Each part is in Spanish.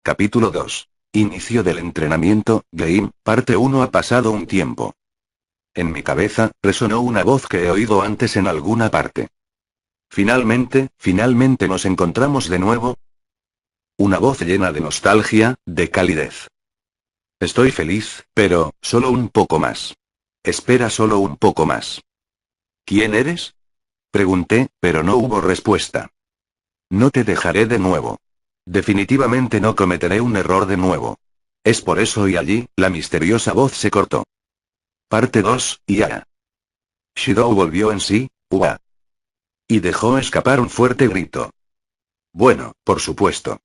Capítulo 2. Inicio del entrenamiento, Game, parte 1. Ha pasado un tiempo. En mi cabeza, resonó una voz que he oído antes en alguna parte. Finalmente nos encontramos de nuevo. Una voz llena de nostalgia, de calidez. Estoy feliz, pero, solo un poco más. Espera solo un poco más. ¿Quién eres? Pregunté, pero no hubo respuesta. No te dejaré de nuevo. Definitivamente no cometeré un error de nuevo. Es por eso y allí, la misteriosa voz se cortó. Parte 2, ya. Shidou volvió en sí, ua. Y dejó escapar un fuerte grito. Bueno, por supuesto.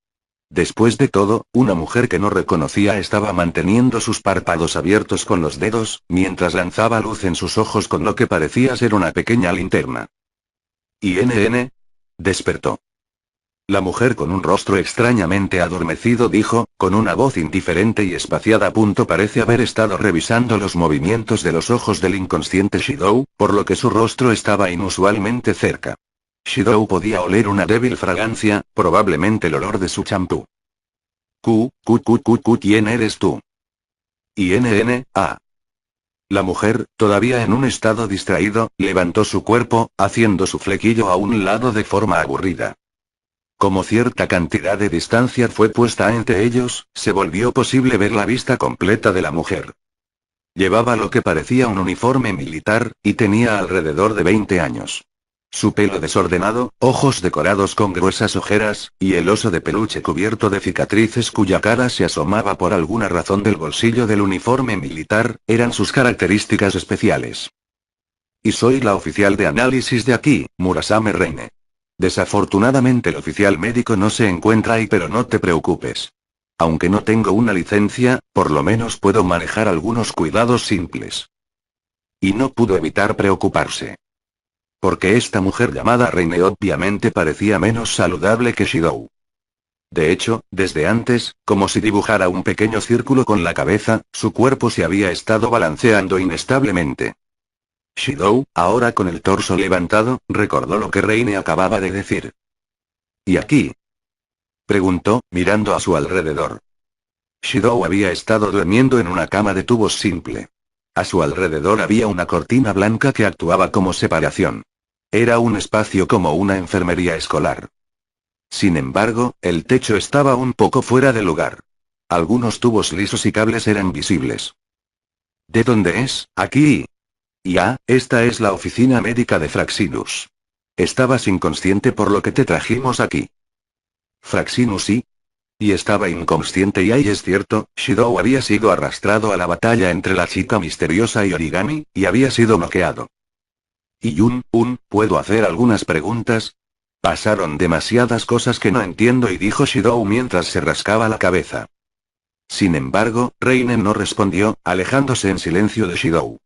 Después de todo, una mujer que no reconocía estaba manteniendo sus párpados abiertos con los dedos, mientras lanzaba luz en sus ojos con lo que parecía ser una pequeña linterna. ¿INN? Despertó. La mujer con un rostro extrañamente adormecido dijo, con una voz indiferente y espaciada. Parece haber estado revisando los movimientos de los ojos del inconsciente Shidou, por lo que su rostro estaba inusualmente cerca. Shidou podía oler una débil fragancia, probablemente el olor de su champú. ¿Quién eres tú? INN, ah. La mujer, todavía en un estado distraído, levantó su cuerpo, haciendo su flequillo a un lado de forma aburrida. Como cierta cantidad de distancia fue puesta entre ellos, se volvió posible ver la vista completa de la mujer. Llevaba lo que parecía un uniforme militar, y tenía alrededor de 20 años. Su pelo desordenado, ojos decorados con gruesas ojeras, y el oso de peluche cubierto de cicatrices cuya cara se asomaba por alguna razón del bolsillo del uniforme militar, eran sus características especiales. Y soy la oficial de análisis de aquí, Murasame Reine. Desafortunadamente el oficial médico no se encuentra ahí, pero no te preocupes. Aunque no tengo una licencia, por lo menos puedo manejar algunos cuidados simples. Y no pudo evitar preocuparse. Porque esta mujer llamada Reine obviamente parecía menos saludable que Shidou. De hecho, desde antes, como si dibujara un pequeño círculo con la cabeza, su cuerpo se había estado balanceando inestablemente. Shidou, ahora con el torso levantado, recordó lo que Reine acababa de decir. ¿Y aquí? Preguntó, mirando a su alrededor. Shidou había estado durmiendo en una cama de tubos simple. A su alrededor había una cortina blanca que actuaba como separación. Era un espacio como una enfermería escolar. Sin embargo, el techo estaba un poco fuera de lugar. Algunos tubos lisos y cables eran visibles. ¿De dónde es? Aquí. Ya, esta es la oficina médica de Fraxinus. Estabas inconsciente por lo que te trajimos aquí. Fraxinus sí. Y estaba inconsciente y ahí es cierto, Shidou había sido arrastrado a la batalla entre la chica misteriosa y Origami, y había sido noqueado. Y ¿puedo hacer algunas preguntas? Pasaron demasiadas cosas que no entiendo, y dijo Shidou mientras se rascaba la cabeza. Sin embargo, Reine no respondió, alejándose en silencio de Shidou.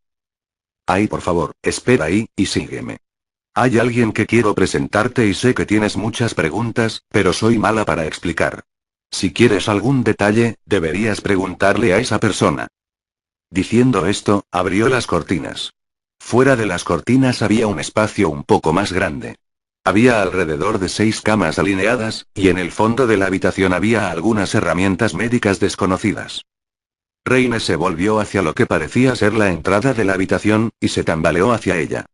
Ay, por favor, espera ahí, y sígueme. Hay alguien que quiero presentarte y sé que tienes muchas preguntas, pero soy mala para explicar. Si quieres algún detalle, deberías preguntarle a esa persona. Diciendo esto, abrió las cortinas. Fuera de las cortinas había un espacio un poco más grande. Había alrededor de 6 camas alineadas, y en el fondo de la habitación había algunas herramientas médicas desconocidas. Reine se volvió hacia lo que parecía ser la entrada de la habitación, y se tambaleó hacia ella.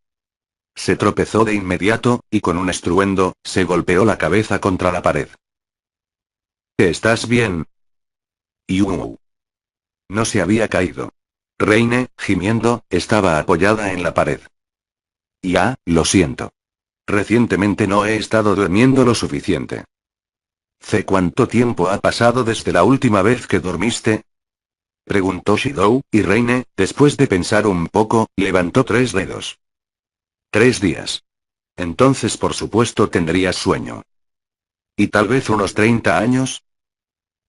Se tropezó de inmediato, y con un estruendo, se golpeó la cabeza contra la pared. ¿Estás bien? No se había caído. Reine, gimiendo, estaba apoyada en la pared. Ya, lo siento. Recientemente no he estado durmiendo lo suficiente. ¿Cuánto tiempo ha pasado desde la última vez que dormiste? Preguntó Shidou, y Reine, después de pensar un poco, levantó 3 dedos. 3 días. Entonces por supuesto tendrías sueño. ¿Y tal vez unos 30 años?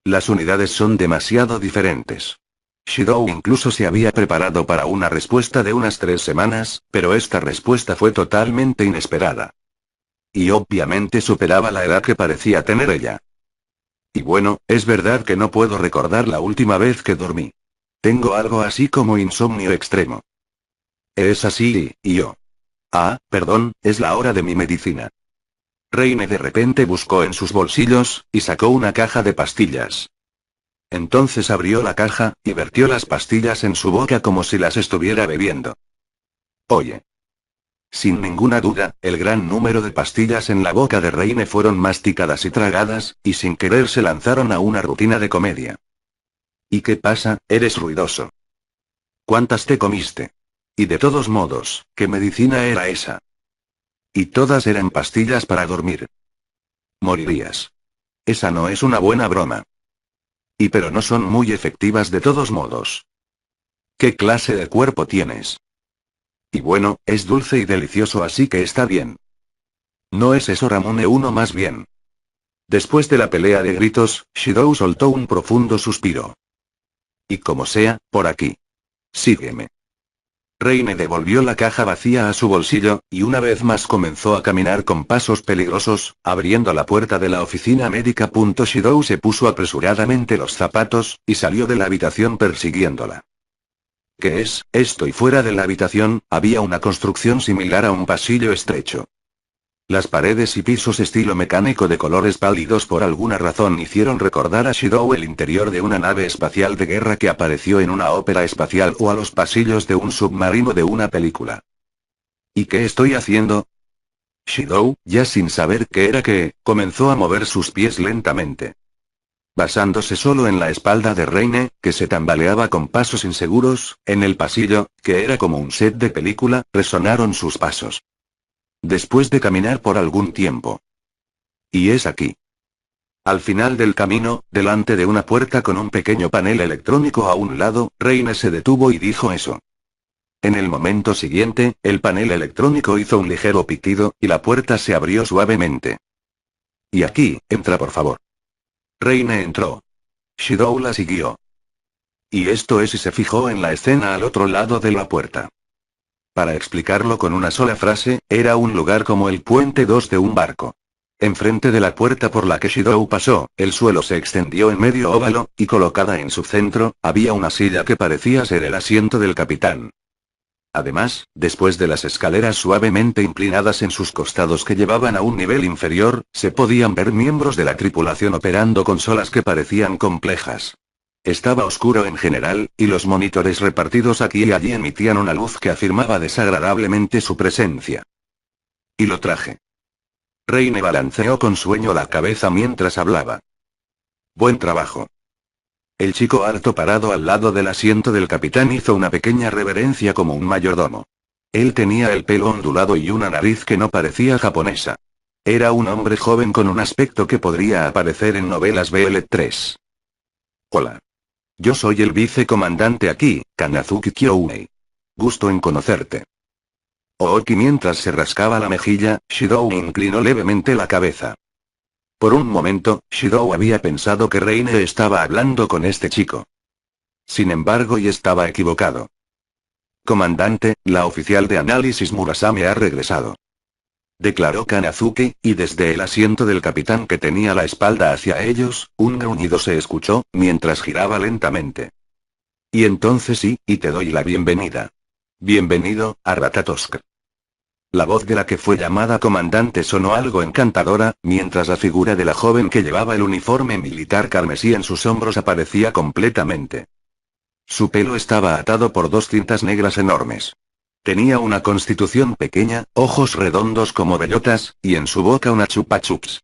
Las unidades son demasiado diferentes. Shidou incluso se había preparado para una respuesta de unas 3 semanas, pero esta respuesta fue totalmente inesperada. Y obviamente superaba la edad que parecía tener ella. Y bueno, es verdad que no puedo recordar la última vez que dormí. Tengo algo así como insomnio extremo. Es así, y yo. Ah, perdón, es la hora de mi medicina. Reine de repente buscó en sus bolsillos, y sacó una caja de pastillas. Entonces abrió la caja, y vertió las pastillas en su boca como si las estuviera bebiendo. Oye. Sin ninguna duda, el gran número de pastillas en la boca de Reine fueron masticadas y tragadas, y sin querer se lanzaron a una rutina de comedia. ¿Y qué pasa? Eres ruidoso. ¿Cuántas te comiste? Y de todos modos, ¿qué medicina era esa? Y todas eran pastillas para dormir. Morirías. Esa no es una buena broma. Y pero no son muy efectivas de todos modos. ¿Qué clase de cuerpo tienes? Y bueno, es dulce y delicioso, así que está bien. ¿No es eso, Ramune? Uno más bien. Después de la pelea de gritos, Shidou soltó un profundo suspiro. Y como sea, por aquí. Sígueme. Reine devolvió la caja vacía a su bolsillo, y una vez más comenzó a caminar con pasos peligrosos, abriendo la puerta de la oficina médica. Shidou se puso apresuradamente los zapatos, y salió de la habitación persiguiéndola. ¿Qué es esto? Y fuera de la habitación, había una construcción similar a un pasillo estrecho. Las paredes y pisos estilo mecánico de colores pálidos por alguna razón hicieron recordar a Shidou el interior de una nave espacial de guerra que apareció en una ópera espacial o a los pasillos de un submarino de una película. ¿Y qué estoy haciendo? Shidou, ya sin saber qué era qué, comenzó a mover sus pies lentamente. Basándose solo en la espalda de Reine, que se tambaleaba con pasos inseguros, en el pasillo, que era como un set de película, resonaron sus pasos. Después de caminar por algún tiempo. Y es aquí. Al final del camino, delante de una puerta con un pequeño panel electrónico a un lado, Reine se detuvo y dijo eso. En el momento siguiente, el panel electrónico hizo un ligero pitido, y la puerta se abrió suavemente. Y aquí, entra por favor. Reine entró. Shidou la siguió. Y esto es, y se fijó en la escena al otro lado de la puerta. Para explicarlo con una sola frase, era un lugar como el puente 2 de un barco. Enfrente de la puerta por la que Shidou pasó, el suelo se extendió en medio óvalo, y colocada en su centro, había una silla que parecía ser el asiento del capitán. Además, después de las escaleras suavemente inclinadas en sus costados que llevaban a un nivel inferior, se podían ver miembros de la tripulación operando consolas que parecían complejas. Estaba oscuro en general, y los monitores repartidos aquí y allí emitían una luz que afirmaba desagradablemente su presencia. Y lo traje. Reine balanceó con sueño la cabeza mientras hablaba. Buen trabajo. El chico alto parado al lado del asiento del capitán hizo una pequeña reverencia como un mayordomo. Él tenía el pelo ondulado y una nariz que no parecía japonesa. Era un hombre joven con un aspecto que podría aparecer en novelas BL3. Hola. Yo soy el vicecomandante aquí, Kanazuki Kyounei. Gusto en conocerte. Ooki mientras se rascaba la mejilla, Shidou inclinó levemente la cabeza. Por un momento, Shidou había pensado que Reine estaba hablando con este chico. Sin embargo, y estaba equivocado. Comandante, la oficial de análisis Murasame ha regresado. Declaró Kanazuki, y desde el asiento del capitán que tenía la espalda hacia ellos, un gruñido se escuchó, mientras giraba lentamente. Y entonces sí, y te doy la bienvenida. Bienvenido, a Ratatosk. La voz de la que fue llamada comandante sonó algo encantadora, mientras la figura de la joven que llevaba el uniforme militar carmesí en sus hombros aparecía completamente. Su pelo estaba atado por dos cintas negras enormes. Tenía una constitución pequeña, ojos redondos como bellotas, y en su boca una chupa chups.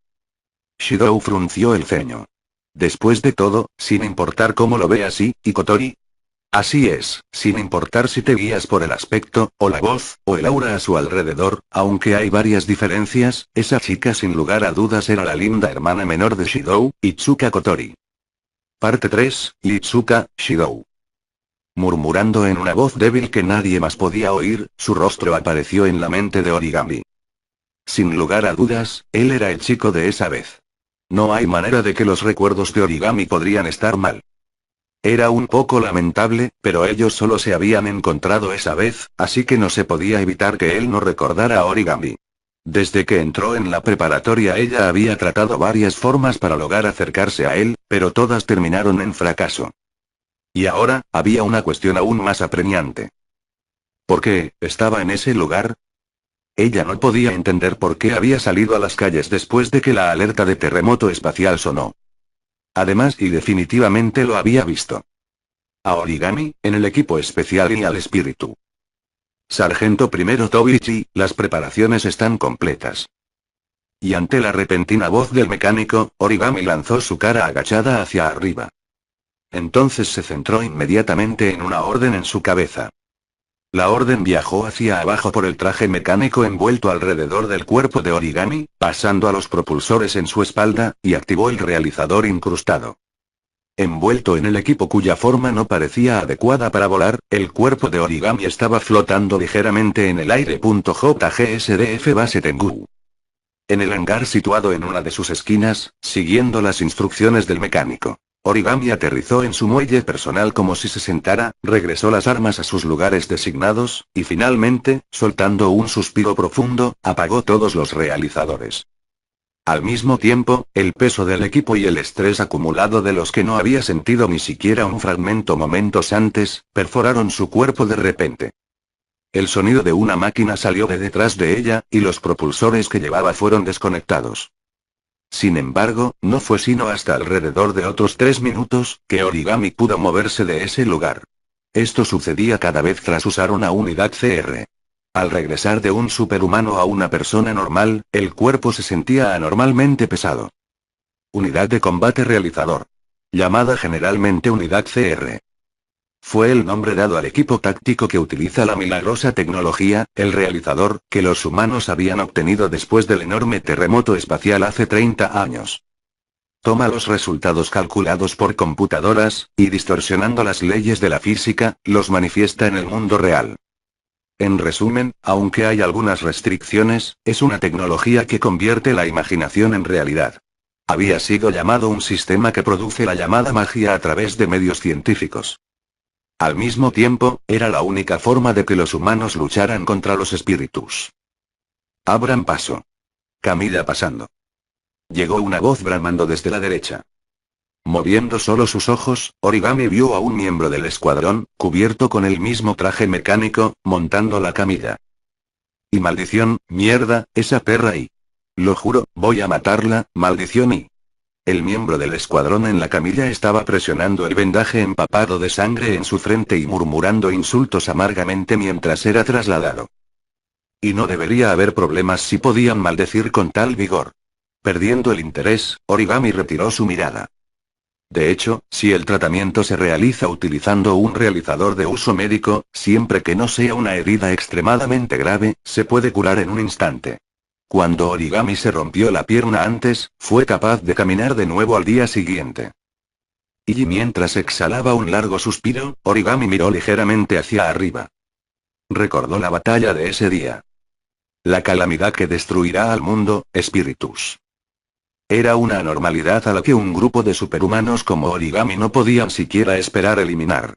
Shidou frunció el ceño. Después de todo, sin importar cómo lo ve así, ¿y Kotori? Así es, sin importar si te guías por el aspecto, o la voz, o el aura a su alrededor, aunque hay varias diferencias, esa chica sin lugar a dudas era la linda hermana menor de Shidou, Itsuka Kotori. Parte 3, Itsuka, Shidou. Murmurando en una voz débil que nadie más podía oír, su rostro apareció en la mente de Origami. Sin lugar a dudas, él era el chico de esa vez. No hay manera de que los recuerdos de Origami podrían estar mal. Era un poco lamentable, pero ellos solo se habían encontrado esa vez, así que no se podía evitar que él no recordara a Origami. Desde que entró en la preparatoria ella había tratado varias formas para lograr acercarse a él, pero todas terminaron en fracaso. Y ahora, había una cuestión aún más apremiante. ¿Por qué estaba en ese lugar? Ella no podía entender por qué había salido a las calles después de que la alerta de terremoto espacial sonó. Además y definitivamente lo había visto. A Origami, en el equipo especial y al espíritu. Sargento primero Tobichi, las preparaciones están completas. Y ante la repentina voz del mecánico, Origami lanzó su cara agachada hacia arriba. Entonces se centró inmediatamente en una orden en su cabeza. La orden viajó hacia abajo por el traje mecánico envuelto alrededor del cuerpo de Origami, pasando a los propulsores en su espalda, y activó el realizador incrustado. Envuelto en el equipo cuya forma no parecía adecuada para volar, el cuerpo de Origami estaba flotando ligeramente en el aire. JGSDF Base Tengu. En el hangar situado en una de sus esquinas, siguiendo las instrucciones del mecánico, Origami aterrizó en su muelle personal como si se sentara, regresó las armas a sus lugares designados, y finalmente, soltando un suspiro profundo, apagó todos los realizadores. Al mismo tiempo, el peso del equipo y el estrés acumulado de los que no había sentido ni siquiera un fragmento momentos antes, perforaron su cuerpo de repente. El sonido de una máquina salió de detrás de ella, y los propulsores que llevaba fueron desconectados. Sin embargo, no fue sino hasta alrededor de otros 3 minutos, que Origami pudo moverse de ese lugar. Esto sucedía cada vez tras usar una unidad CR. Al regresar de un superhumano a una persona normal, el cuerpo se sentía anormalmente pesado. Unidad de combate realizador. Llamada generalmente Unidad CR. Fue el nombre dado al equipo táctico que utiliza la milagrosa tecnología, el realizador, que los humanos habían obtenido después del enorme terremoto espacial hace 30 años. Toma los resultados calculados por computadoras, y distorsionando las leyes de la física, los manifiesta en el mundo real. En resumen, aunque hay algunas restricciones, es una tecnología que convierte la imaginación en realidad. Había sido llamado un sistema que produce la llamada magia a través de medios científicos. Al mismo tiempo, era la única forma de que los humanos lucharan contra los espíritus. Abran paso. Camilla pasando. Llegó una voz bramando desde la derecha. Moviendo solo sus ojos, Origami vio a un miembro del escuadrón, cubierto con el mismo traje mecánico, montando la camilla. Y maldición, mierda, esa perra y... Lo juro, voy a matarla, maldición y... El miembro del escuadrón en la camilla estaba presionando el vendaje empapado de sangre en su frente y murmurando insultos amargamente mientras era trasladado. Y no debería haber problemas si podían maldecir con tal vigor. Perdiendo el interés, Origami retiró su mirada. De hecho, si el tratamiento se realiza utilizando un realizador de uso médico, siempre que no sea una herida extremadamente grave, se puede curar en un instante. Cuando Origami se rompió la pierna antes, fue capaz de caminar de nuevo al día siguiente. Y mientras exhalaba un largo suspiro, Origami miró ligeramente hacia arriba. Recordó la batalla de ese día. La calamidad que destruirá al mundo, espíritus. Era una anormalidad a la que un grupo de superhumanos como Origami no podían siquiera esperar eliminar.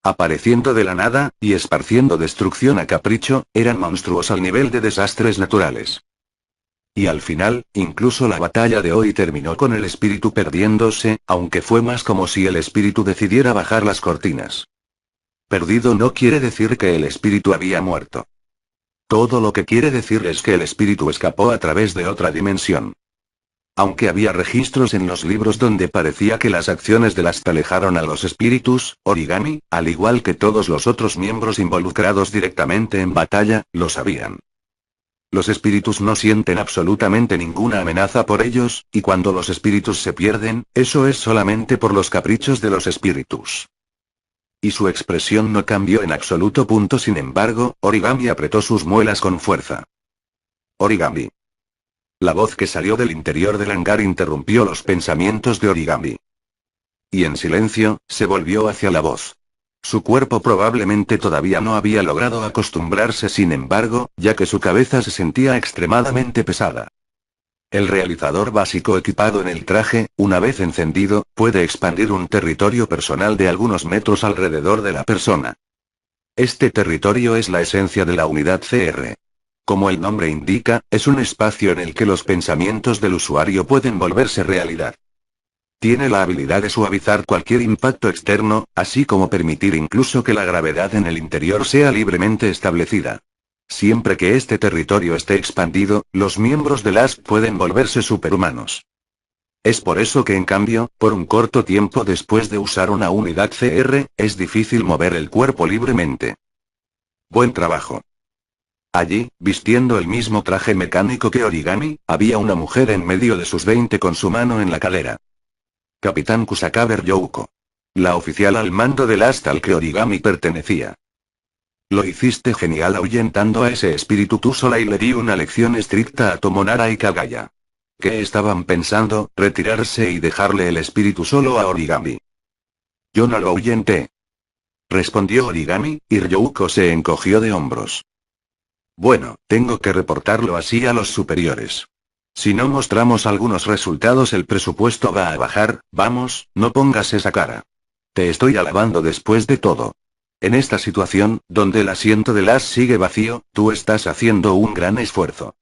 Apareciendo de la nada, y esparciendo destrucción a capricho, eran monstruos al nivel de desastres naturales. Y al final, incluso la batalla de hoy terminó con el espíritu perdiéndose, aunque fue más como si el espíritu decidiera bajar las cortinas. Perdido no quiere decir que el espíritu había muerto. Todo lo que quiere decir es que el espíritu escapó a través de otra dimensión. Aunque había registros en los libros donde parecía que las acciones de Last alejaron a los espíritus, Origami, al igual que todos los otros miembros involucrados directamente en batalla, lo sabían. Los espíritus no sienten absolutamente ninguna amenaza por ellos, y cuando los espíritus se pierden, eso es solamente por los caprichos de los espíritus. Y su expresión no cambió en absoluto. Sin embargo, Origami apretó sus muelas con fuerza. Origami. La voz que salió del interior del hangar interrumpió los pensamientos de Origami. Y en silencio, se volvió hacia la voz. Su cuerpo probablemente todavía no había logrado acostumbrarse, sin embargo, ya que su cabeza se sentía extremadamente pesada. El realizador básico equipado en el traje, una vez encendido, puede expandir un territorio personal de algunos metros alrededor de la persona. Este territorio es la esencia de la unidad CR. Como el nombre indica, es un espacio en el que los pensamientos del usuario pueden volverse realidad. Tiene la habilidad de suavizar cualquier impacto externo, así como permitir incluso que la gravedad en el interior sea libremente establecida. Siempre que este territorio esté expandido, los miembros del ASP pueden volverse superhumanos. Es por eso que en cambio, por un corto tiempo después de usar una unidad CR, es difícil mover el cuerpo libremente. Buen trabajo. Allí, vistiendo el mismo traje mecánico que Origami, había una mujer en medio de sus 20 con su mano en la cadera. Capitán Kusakabe Ryouko. La oficial al mando del asta al que Origami pertenecía. Lo hiciste genial ahuyentando a ese espíritu tú sola y le di una lección estricta a Tomonara y Kagaya. ¿Qué estaban pensando, retirarse y dejarle el espíritu solo a Origami? Yo no lo ahuyenté. Respondió Origami, y Ryouko se encogió de hombros. Bueno, tengo que reportarlo así a los superiores. Si no mostramos algunos resultados el presupuesto va a bajar, vamos, no pongas esa cara. Te estoy alabando después de todo. En esta situación, donde el asiento de Las sigue vacío, tú estás haciendo un gran esfuerzo.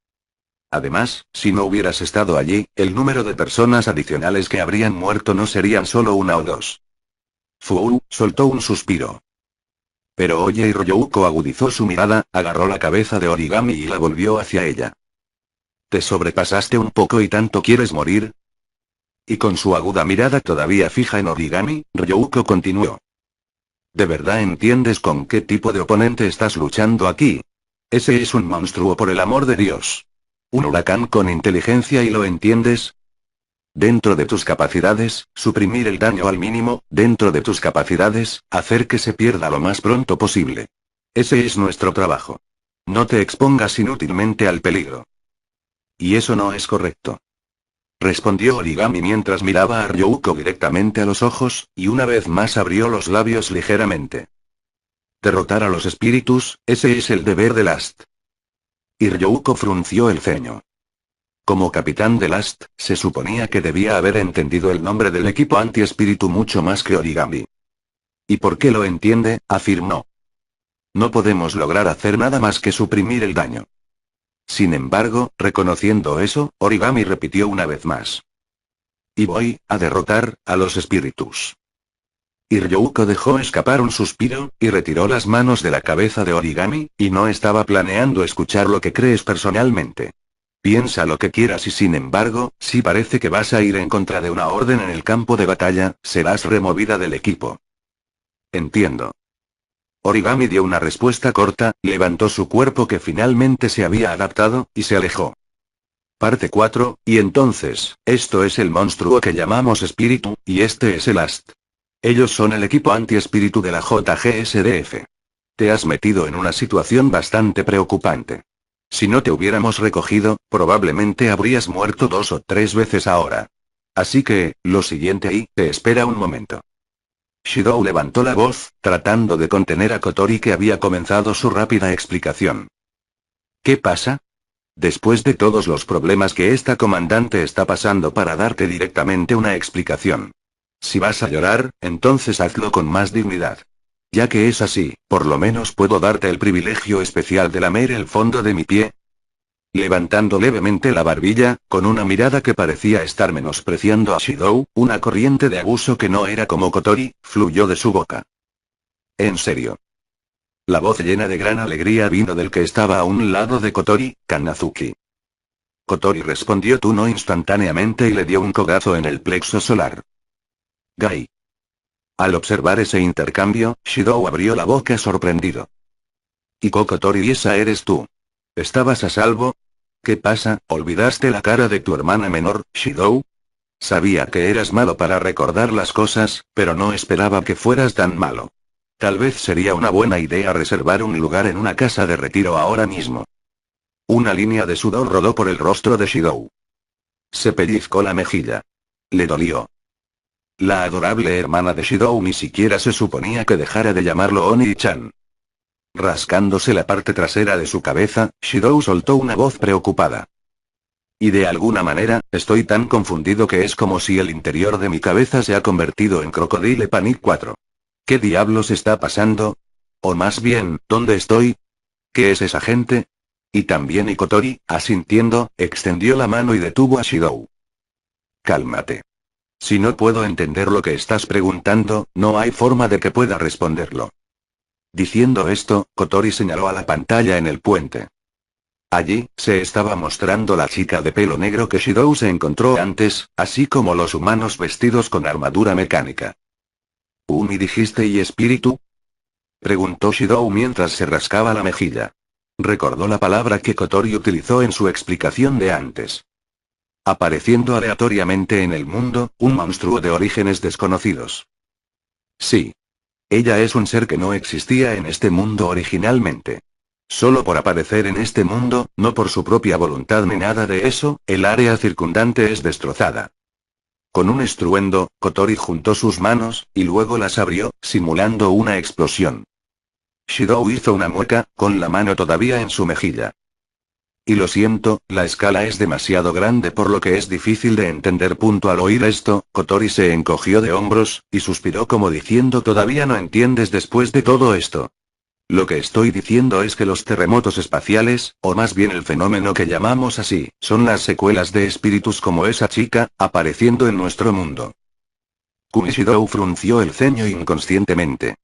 Además, si no hubieras estado allí, el número de personas adicionales que habrían muerto no serían solo una o dos. Fu soltó un suspiro. Pero oye, y Ryouko agudizó su mirada, agarró la cabeza de Origami y la volvió hacia ella. ¿Te sobrepasaste un poco y tanto quieres morir? Y con su aguda mirada todavía fija en Origami, Ryouko continuó. ¿De verdad entiendes con qué tipo de oponente estás luchando aquí? Ese es un monstruo por el amor de Dios. Un huracán con inteligencia y lo entiendes. Dentro de tus capacidades, suprimir el daño al mínimo, dentro de tus capacidades, hacer que se pierda lo más pronto posible. Ese es nuestro trabajo. No te expongas inútilmente al peligro. Y eso no es correcto. Respondió Origami mientras miraba a Ryouko directamente a los ojos, y una vez más abrió los labios ligeramente. Derrotar a los espíritus, ese es el deber de Last. Y Ryouko frunció el ceño. Como capitán de Last, se suponía que debía haber entendido el nombre del equipo anti-espíritu mucho más que Origami. ¿Y por qué lo entiende? Afirmó. No podemos lograr hacer nada más que suprimir el daño. Sin embargo, reconociendo eso, Origami repitió una vez más. Y voy a derrotar a los espíritus. Y Ryouko dejó escapar un suspiro, y retiró las manos de la cabeza de Origami, y no estaba planeando escuchar lo que crees personalmente. Piensa lo que quieras y sin embargo, si parece que vas a ir en contra de una orden en el campo de batalla, serás removida del equipo. Entiendo. Origami dio una respuesta corta, levantó su cuerpo que finalmente se había adaptado, y se alejó. Parte 4, y entonces, esto es el monstruo que llamamos espíritu, y este es el Ast. Ellos son el equipo anti-espíritu de la JGSDF. Te has metido en una situación bastante preocupante. Si no te hubiéramos recogido, probablemente habrías muerto 2 o 3 veces ahora. Así que, lo siguiente ahí, te espera un momento. Shidou levantó la voz, tratando de contener a Kotori que había comenzado su rápida explicación. ¿Qué pasa? Después de todos los problemas que esta comandante está pasando para darte directamente una explicación. Si vas a llorar, entonces hazlo con más dignidad. Ya que es así, por lo menos puedo darte el privilegio especial de lamer el fondo de mi pie. Levantando levemente la barbilla, con una mirada que parecía estar menospreciando a Shidou, una corriente de abuso que no era como Kotori, fluyó de su boca. En serio. La voz llena de gran alegría vino del que estaba a un lado de Kotori, Kanazuki. Kotori respondió tú no instantáneamente y le dio un codazo en el plexo solar. Gai. Al observar ese intercambio, Shidou abrió la boca sorprendido. ¿Y Kotori, esa eres tú? ¿Estabas a salvo? ¿Qué pasa? ¿Olvidaste la cara de tu hermana menor, Shidou? Sabía que eras malo para recordar las cosas, pero no esperaba que fueras tan malo. Tal vez sería una buena idea reservar un lugar en una casa de retiro ahora mismo. Una línea de sudor rodó por el rostro de Shidou. Se pellizcó la mejilla. Le dolió. La adorable hermana de Shidou ni siquiera se suponía que dejara de llamarlo Oni-chan. Rascándose la parte trasera de su cabeza, Shidou soltó una voz preocupada. Y de alguna manera, estoy tan confundido que es como si el interior de mi cabeza se ha convertido en Crocodile Panic 4. ¿Qué diablos está pasando? O más bien, ¿dónde estoy? ¿Qué es esa gente? Y también Kotori, asintiendo, extendió la mano y detuvo a Shidou. Cálmate. Si no puedo entender lo que estás preguntando, no hay forma de que pueda responderlo. Diciendo esto, Kotori señaló a la pantalla en el puente. Allí, se estaba mostrando la chica de pelo negro que Shidou se encontró antes, así como los humanos vestidos con armadura mecánica. ¿Umi dijiste y espíritu? Preguntó Shidou mientras se rascaba la mejilla. Recordó la palabra que Kotori utilizó en su explicación de antes. Apareciendo aleatoriamente en el mundo, un monstruo de orígenes desconocidos. Sí. Ella es un ser que no existía en este mundo originalmente. Solo por aparecer en este mundo, no por su propia voluntad ni nada de eso, el área circundante es destrozada. Con un estruendo, Kotori juntó sus manos, y luego las abrió, simulando una explosión. Shidou hizo una mueca, con la mano todavía en su mejilla. Y lo siento, la escala es demasiado grande por lo que es difícil de entender. Al oír esto, Kotori se encogió de hombros, y suspiró como diciendo ¿todavía no entiendes después de todo esto? Lo que estoy diciendo es que los terremotos espaciales, o más bien el fenómeno que llamamos así, son las secuelas de espíritus como esa chica, apareciendo en nuestro mundo. Shidou frunció el ceño inconscientemente.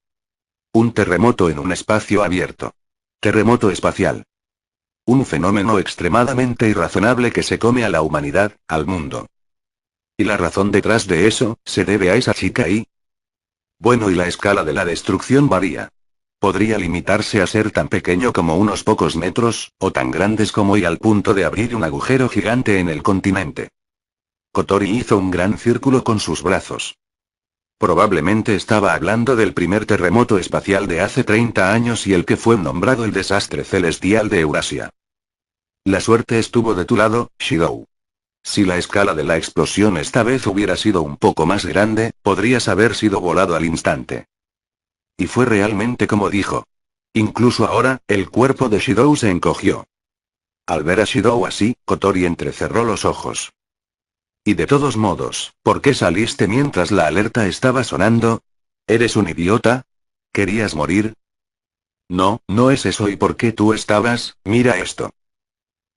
Un terremoto en un espacio abierto. Terremoto espacial. Un fenómeno extremadamente irrazonable que se come a la humanidad, al mundo. ¿Y la razón detrás de eso, se debe a esa chica y? Bueno, y la escala de la destrucción varía. Podría limitarse a ser tan pequeño como unos pocos metros, o tan grandes como y al punto de abrir un agujero gigante en el continente. Kotori hizo un gran círculo con sus brazos. Probablemente estaba hablando del primer terremoto espacial de hace 30 años y el que fue nombrado el desastre celestial de Eurasia. La suerte estuvo de tu lado, Shidou. Si la escala de la explosión esta vez hubiera sido un poco más grande, podrías haber sido volado al instante. Y fue realmente como dijo. Incluso ahora, el cuerpo de Shidou se encogió. Al ver a Shidou así, Kotori entrecerró los ojos. Y de todos modos, ¿por qué saliste mientras la alerta estaba sonando? ¿Eres un idiota? ¿Querías morir? No, no es eso. ¿Y por qué tú estabas? Mira esto.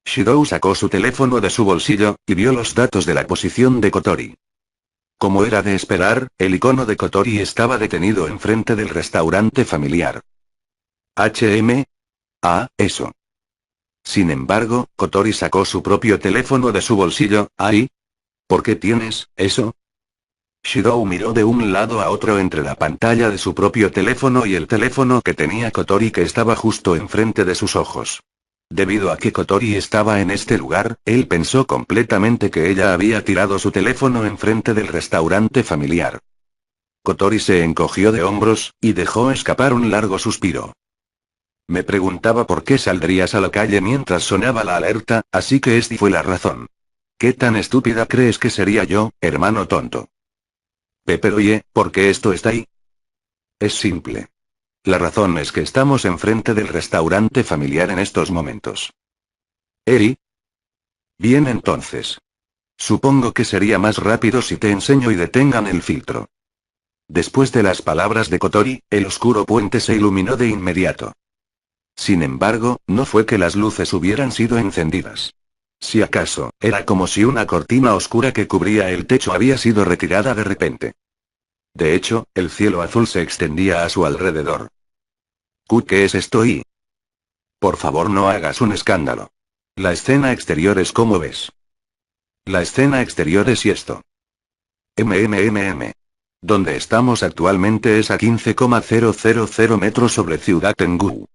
Shidou sacó su teléfono de su bolsillo, y vio los datos de la posición de Kotori. Como era de esperar, el icono de Kotori estaba detenido enfrente del restaurante familiar. Eso. Sin embargo, Kotori sacó su propio teléfono de su bolsillo. ¿Ahí? ¿Por qué tienes eso? Shidou miró de un lado a otro entre la pantalla de su propio teléfono y el teléfono que tenía Kotori que estaba justo enfrente de sus ojos. Debido a que Kotori estaba en este lugar, él pensó completamente que ella había tirado su teléfono enfrente del restaurante familiar. Kotori se encogió de hombros, y dejó escapar un largo suspiro. Me preguntaba por qué saldrías a la calle mientras sonaba la alerta, así que esta fue la razón. ¿Qué tan estúpida crees que sería yo, hermano tonto? Pero oye, ¿por qué esto está ahí? Es simple. La razón es que estamos enfrente del restaurante familiar en estos momentos. ¿Eri? Bien entonces. Supongo que sería más rápido si te enseño y detengan el filtro. Después de las palabras de Kotori, el oscuro puente se iluminó de inmediato. Sin embargo, no fue que las luces hubieran sido encendidas. Si acaso, era como si una cortina oscura que cubría el techo había sido retirada de repente. De hecho, el cielo azul se extendía a su alrededor. ¿Qué es esto? Y por favor no hagas un escándalo. La escena exterior es como ves. La escena exterior es esto. Donde estamos actualmente es a 15,000 metros sobre Ciudad Tengu.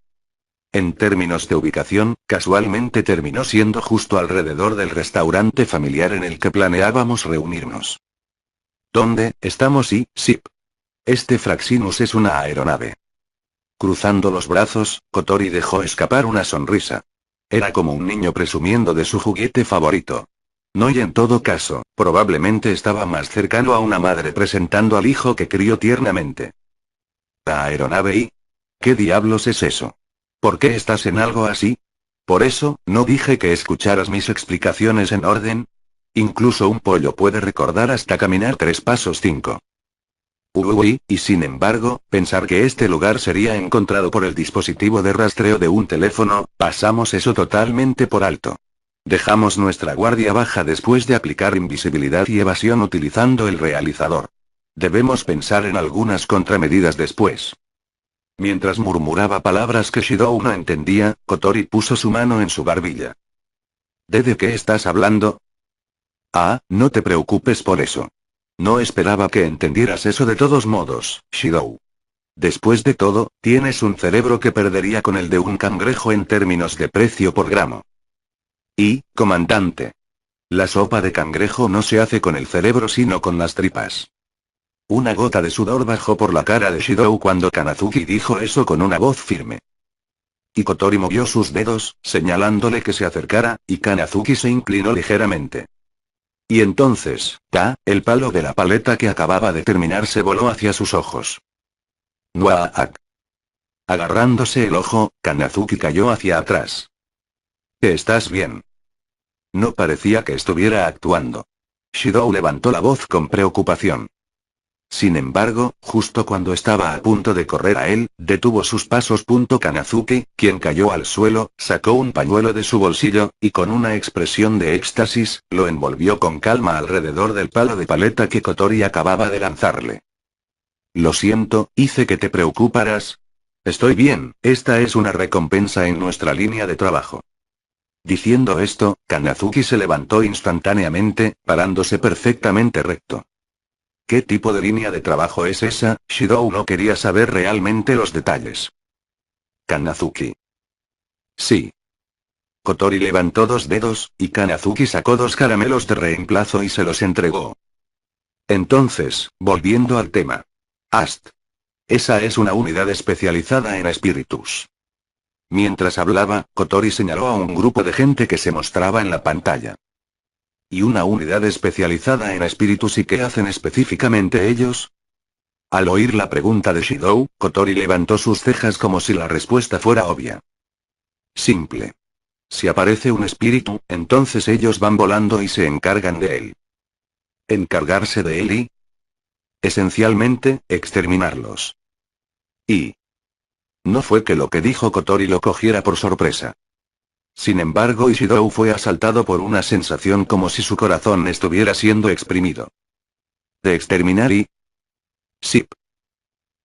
En términos de ubicación, casualmente terminó siendo justo alrededor del restaurante familiar en el que planeábamos reunirnos. ¿Dónde estamos? Sip. Este Fraxinus es una aeronave. Cruzando los brazos, Kotori dejó escapar una sonrisa. Era como un niño presumiendo de su juguete favorito. No, y en todo caso, probablemente estaba más cercano a una madre presentando al hijo que crió tiernamente. ¿La aeronave y? ¿Qué diablos es eso? ¿Por qué estás en algo así? Por eso, ¿no dije que escucharas mis explicaciones en orden? Incluso un pollo puede recordar hasta caminar 3 pasos 5. Y sin embargo, pensar que este lugar sería encontrado por el dispositivo de rastreo de un teléfono, pasamos eso totalmente por alto. Dejamos nuestra guardia baja después de aplicar invisibilidad y evasión utilizando el realizador. Debemos pensar en algunas contramedidas después. Mientras murmuraba palabras que Shidou no entendía, Kotori puso su mano en su barbilla. ¿De qué estás hablando? Ah, no te preocupes por eso. No esperaba que entendieras eso de todos modos, Shidou. Después de todo, tienes un cerebro que perdería con el de un cangrejo en términos de precio por gramo. Y, comandante. La sopa de cangrejo no se hace con el cerebro sino con las tripas. Una gota de sudor bajó por la cara de Shidou cuando Kanazuki dijo eso con una voz firme. Y Kotori movió sus dedos, señalándole que se acercara, y Kanazuki se inclinó ligeramente. Y entonces, el palo de la paleta que acababa de terminar se voló hacia sus ojos. ¡Nuaak! Agarrándose el ojo, Kanazuki cayó hacia atrás. ¿Estás bien? No parecía que estuviera actuando. Shidou levantó la voz con preocupación. Sin embargo, justo cuando estaba a punto de correr a él, detuvo sus pasos. Kanazuki, quien cayó al suelo, sacó un pañuelo de su bolsillo, y con una expresión de éxtasis, lo envolvió con calma alrededor del palo de paleta que Kotori acababa de lanzarle. Lo siento, hice que te preocuparas. Estoy bien, esta es una recompensa en nuestra línea de trabajo. Diciendo esto, Kanazuki se levantó instantáneamente, parándose perfectamente recto. ¿Qué tipo de línea de trabajo es esa? Shidou no quería saber realmente los detalles. Kanazuki. Sí. Kotori levantó 2 dedos, y Kanazuki sacó 2 caramelos de reemplazo y se los entregó. Entonces, volviendo al tema. AST. Esa es una unidad especializada en espíritus. Mientras hablaba, Kotori señaló a un grupo de gente que se mostraba en la pantalla. ¿Y una unidad especializada en espíritus y qué hacen específicamente ellos? Al oír la pregunta de Shidou, Kotori levantó sus cejas como si la respuesta fuera obvia. Simple. Si aparece un espíritu, entonces ellos van volando y se encargan de él. ¿Encargarse de él y? Esencialmente, exterminarlos. Y. No fue que lo que dijo Kotori lo cogiera por sorpresa. Sin embargo, Shidou fue asaltado por una sensación como si su corazón estuviera siendo exprimido. ¿De exterminar y? Sí.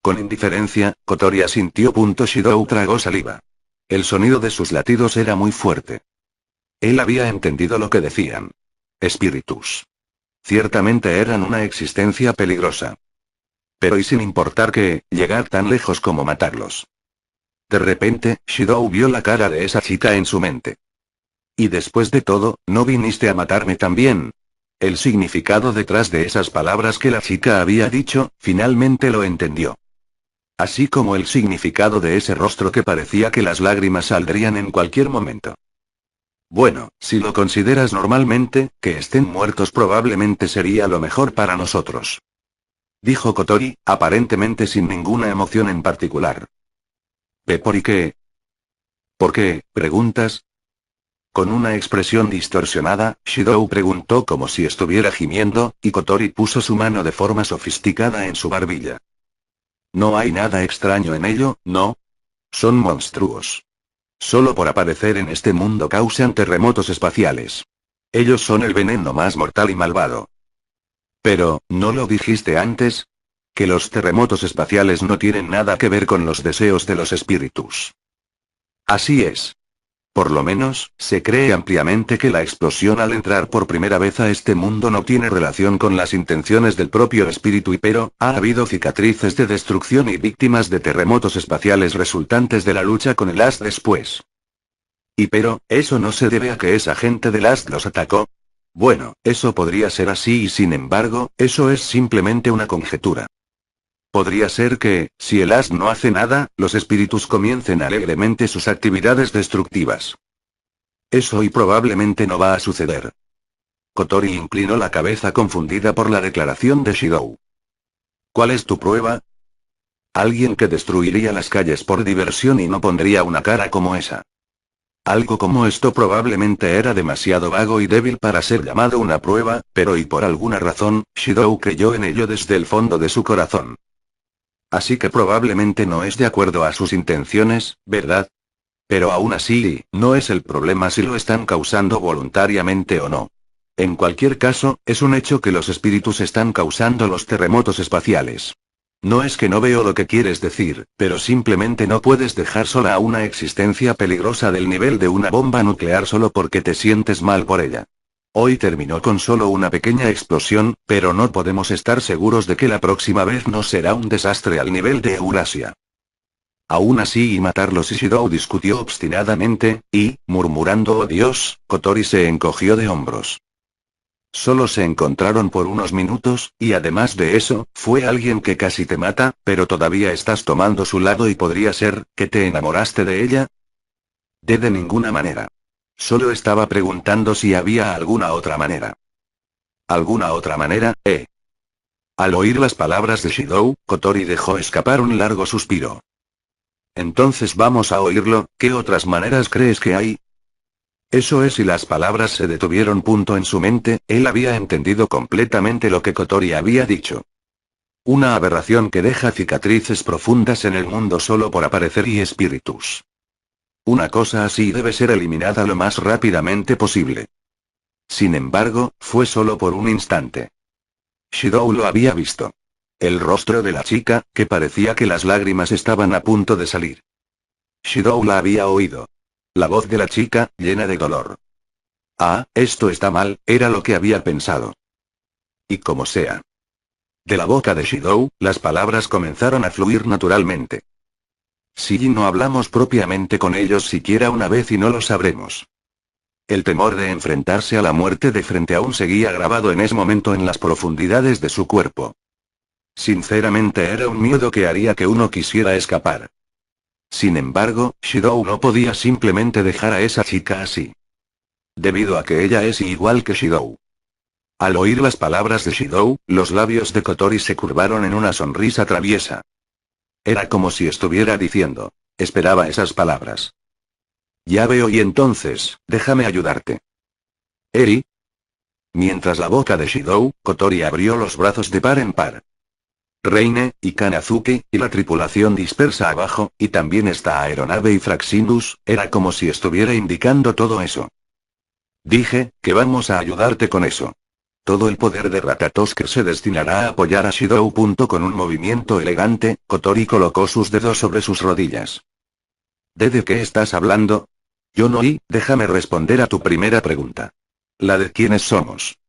Con indiferencia, Kotori asintió. Shidou tragó saliva. El sonido de sus latidos era muy fuerte. Él había entendido lo que decían. Espíritus. Ciertamente eran una existencia peligrosa. Pero y sin importar que, llegar tan lejos como matarlos. De repente, Shidou vio la cara de esa chica en su mente. Y después de todo, ¿no viniste a matarme también? El significado detrás de esas palabras que la chica había dicho, finalmente lo entendió. Así como el significado de ese rostro que parecía que las lágrimas saldrían en cualquier momento. Bueno, si lo consideras normalmente, que estén muertos probablemente sería lo mejor para nosotros. Dijo Kotori, aparentemente sin ninguna emoción en particular. ¿Por qué? ¿Por qué, preguntas? Con una expresión distorsionada, Shidou preguntó como si estuviera gimiendo, y Kotori puso su mano de forma sofisticada en su barbilla. No hay nada extraño en ello, ¿no? Son monstruos. Solo por aparecer en este mundo causan terremotos espaciales. Ellos son el veneno más mortal y malvado. Pero, ¿no lo dijiste antes? Que los terremotos espaciales no tienen nada que ver con los deseos de los espíritus. Así es. Por lo menos, se cree ampliamente que la explosión al entrar por primera vez a este mundo no tiene relación con las intenciones del propio espíritu pero, ha habido cicatrices de destrucción y víctimas de terremotos espaciales resultantes de la lucha con el AST después. Pero, ¿eso no se debe a que esa gente del AST los atacó? Bueno, eso podría ser así y sin embargo, eso es simplemente una conjetura. Podría ser que, si el AST no hace nada, los espíritus comiencen alegremente sus actividades destructivas. Eso y probablemente no va a suceder. Kotori inclinó la cabeza confundida por la declaración de Shidou. ¿Cuál es tu prueba? Alguien que destruiría las calles por diversión y no pondría una cara como esa. Algo como esto probablemente era demasiado vago y débil para ser llamado una prueba, pero y por alguna razón, Shidou creyó en ello desde el fondo de su corazón. Así que probablemente no es de acuerdo a sus intenciones, ¿verdad? Pero aún así, no es el problema si lo están causando voluntariamente o no. En cualquier caso, es un hecho que los espíritus están causando los terremotos espaciales. No es que no veo lo que quieres decir, pero simplemente no puedes dejar sola a una existencia peligrosa del nivel de una bomba nuclear solo porque te sientes mal por ella. Hoy terminó con solo una pequeña explosión, pero no podemos estar seguros de que la próxima vez no será un desastre al nivel de Eurasia. Aún así y matarlos Shidou discutió obstinadamente, y, murmurando «Oh Dios», Kotori se encogió de hombros. Solo se encontraron por unos minutos, y además de eso, fue alguien que casi te mata, pero todavía estás tomando su lado y podría ser, que te enamoraste de ella. De ninguna manera. Solo estaba preguntando si había alguna otra manera. ¿Alguna otra manera, eh? Al oír las palabras de Shidou, Kotori dejó escapar un largo suspiro. Entonces vamos a oírlo, ¿qué otras maneras crees que hay? Eso es, y las palabras se detuvieron. En su mente, él había entendido completamente lo que Kotori había dicho. Una aberración que deja cicatrices profundas en el mundo solo por aparecer y espíritus. Una cosa así debe ser eliminada lo más rápidamente posible. Sin embargo, fue solo por un instante. Shidou lo había visto. El rostro de la chica, que parecía que las lágrimas estaban a punto de salir. Shidou la había oído. La voz de la chica, llena de dolor. Ah, esto está mal, era lo que había pensado. Y como sea. De la boca de Shidou, las palabras comenzaron a fluir naturalmente. Si no hablamos propiamente con ellos siquiera una vez y no lo sabremos. El temor de enfrentarse a la muerte de frente aún seguía grabado en ese momento en las profundidades de su cuerpo. Sinceramente era un miedo que haría que uno quisiera escapar. Sin embargo, Shidou no podía simplemente dejar a esa chica así. Debido a que ella es igual que Shidou. Al oír las palabras de Shidou, los labios de Kotori se curvaron en una sonrisa traviesa. Era como si estuviera diciendo, esperaba esas palabras. Ya veo, y entonces, déjame ayudarte. ¿Eri? Mientras la boca de Shidou, Kotori abrió los brazos de par en par. Reine, y Kanazuki, y la tripulación dispersa abajo, y también esta aeronave y Fraxinus, era como si estuviera indicando todo eso. Dije, que vamos a ayudarte con eso. Todo el poder de Ratatoskr se destinará a apoyar a Shidou. Con un movimiento elegante, Kotori colocó sus dedos sobre sus rodillas. ¿De qué estás hablando? Yo no, y, déjame responder a tu primera pregunta. La de quiénes somos.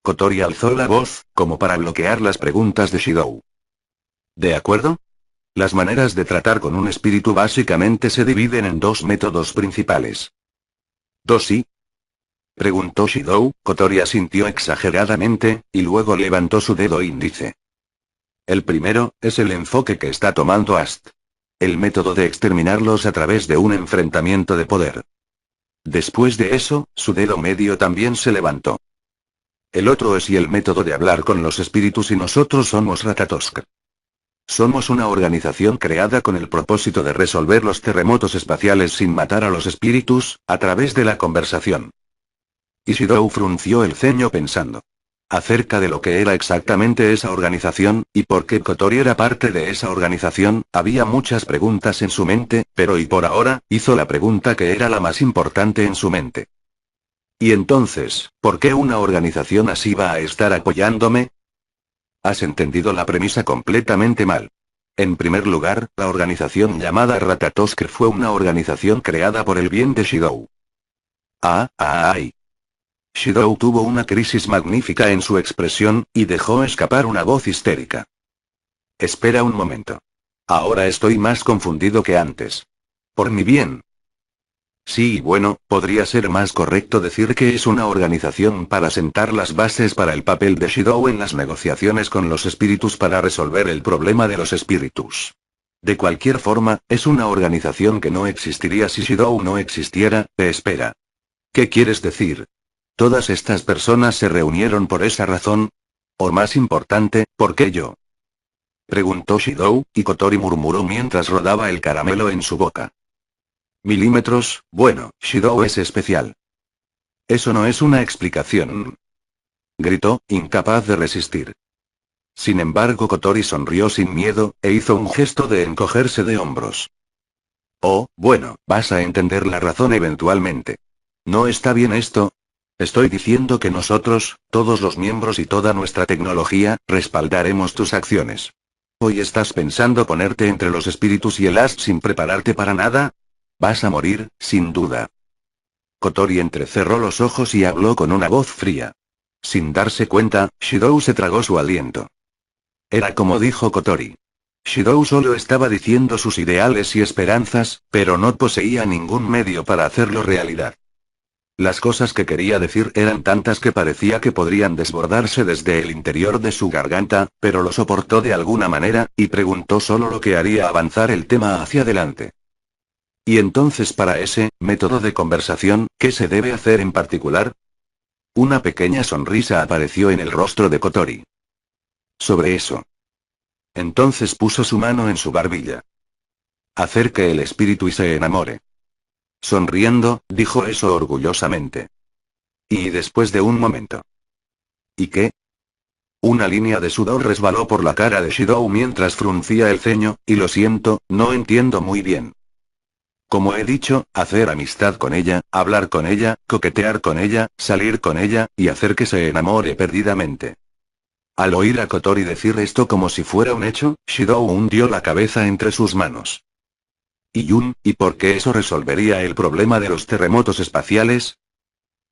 Kotori alzó la voz, como para bloquear las preguntas de Shidou. ¿De acuerdo? Las maneras de tratar con un espíritu básicamente se dividen en dos métodos principales. ¿Dos y? Preguntó Shidou. Kotori asintió exageradamente, y luego levantó su dedo índice. El primero, es el enfoque que está tomando Ast. El método de exterminarlos a través de un enfrentamiento de poder. Después de eso, su dedo medio también se levantó. El otro es el método de hablar con los espíritus, y nosotros somos Ratatoskr. Somos una organización creada con el propósito de resolver los terremotos espaciales sin matar a los espíritus, a través de la conversación. Shidou frunció el ceño pensando acerca de lo que era exactamente esa organización, y por qué Kotori era parte de esa organización. Había muchas preguntas en su mente, pero y por ahora, hizo la pregunta que era la más importante en su mente. ¿Y entonces, por qué una organización así va a estar apoyándome? Has entendido la premisa completamente mal. En primer lugar, la organización llamada Ratatoskr fue una organización creada por el bien de Shidou. Ay. Shidou tuvo una crisis magnífica en su expresión, y dejó escapar una voz histérica. Espera un momento. Ahora estoy más confundido que antes. ¿Por mi bien? Sí, bueno, podría ser más correcto decir que es una organización para sentar las bases para el papel de Shidou en las negociaciones con los espíritus para resolver el problema de los espíritus. De cualquier forma, es una organización que no existiría si Shidou no existiera. Espera. ¿Qué quieres decir? ¿Todas estas personas se reunieron por esa razón? O más importante, ¿por qué yo? Preguntó Shidou, y Kotori murmuró mientras rodaba el caramelo en su boca. Milímetros, bueno, Shidou es especial. Eso no es una explicación. Gritó, incapaz de resistir. Sin embargo, Kotori sonrió sin miedo, e hizo un gesto de encogerse de hombros. Oh, bueno, vas a entender la razón eventualmente. ¿No está bien esto? Estoy diciendo que nosotros, todos los miembros y toda nuestra tecnología, respaldaremos tus acciones. ¿Hoy estás pensando ponerte entre los espíritus y el as sin prepararte para nada? Vas a morir, sin duda. Kotori entrecerró los ojos y habló con una voz fría. Sin darse cuenta, Shidou se tragó su aliento. Era como dijo Kotori. Shidou solo estaba diciendo sus ideales y esperanzas, pero no poseía ningún medio para hacerlo realidad. Las cosas que quería decir eran tantas que parecía que podrían desbordarse desde el interior de su garganta, pero lo soportó de alguna manera, y preguntó solo lo que haría avanzar el tema hacia adelante. Y entonces para ese método de conversación, ¿qué se debe hacer en particular? Una pequeña sonrisa apareció en el rostro de Kotori. Sobre eso. Entonces puso su mano en su barbilla. Hacer que el espíritu y se enamore. Sonriendo, dijo eso orgullosamente. Y después de un momento. ¿Y qué? Una línea de sudor resbaló por la cara de Shidou mientras fruncía el ceño, y lo siento, no entiendo muy bien. Como he dicho, hacer amistad con ella, hablar con ella, coquetear con ella, salir con ella, y hacer que se enamore perdidamente. Al oír a Kotori decir esto como si fuera un hecho, Shidou hundió la cabeza entre sus manos. ¿Y por qué eso resolvería el problema de los terremotos espaciales?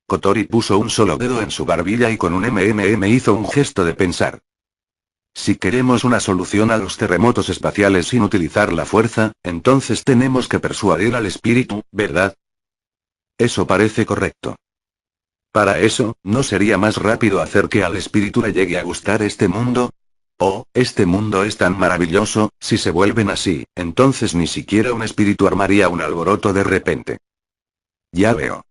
Kotori puso un solo dedo en su barbilla y con un hizo un gesto de pensar. Si queremos una solución a los terremotos espaciales sin utilizar la fuerza, entonces tenemos que persuadir al espíritu, ¿verdad? Eso parece correcto. Para eso, ¿no sería más rápido hacer que al espíritu le llegue a gustar este mundo? Oh, este mundo es tan maravilloso, si se vuelven así, entonces ni siquiera un espíritu armaría un alboroto de repente. Ya veo.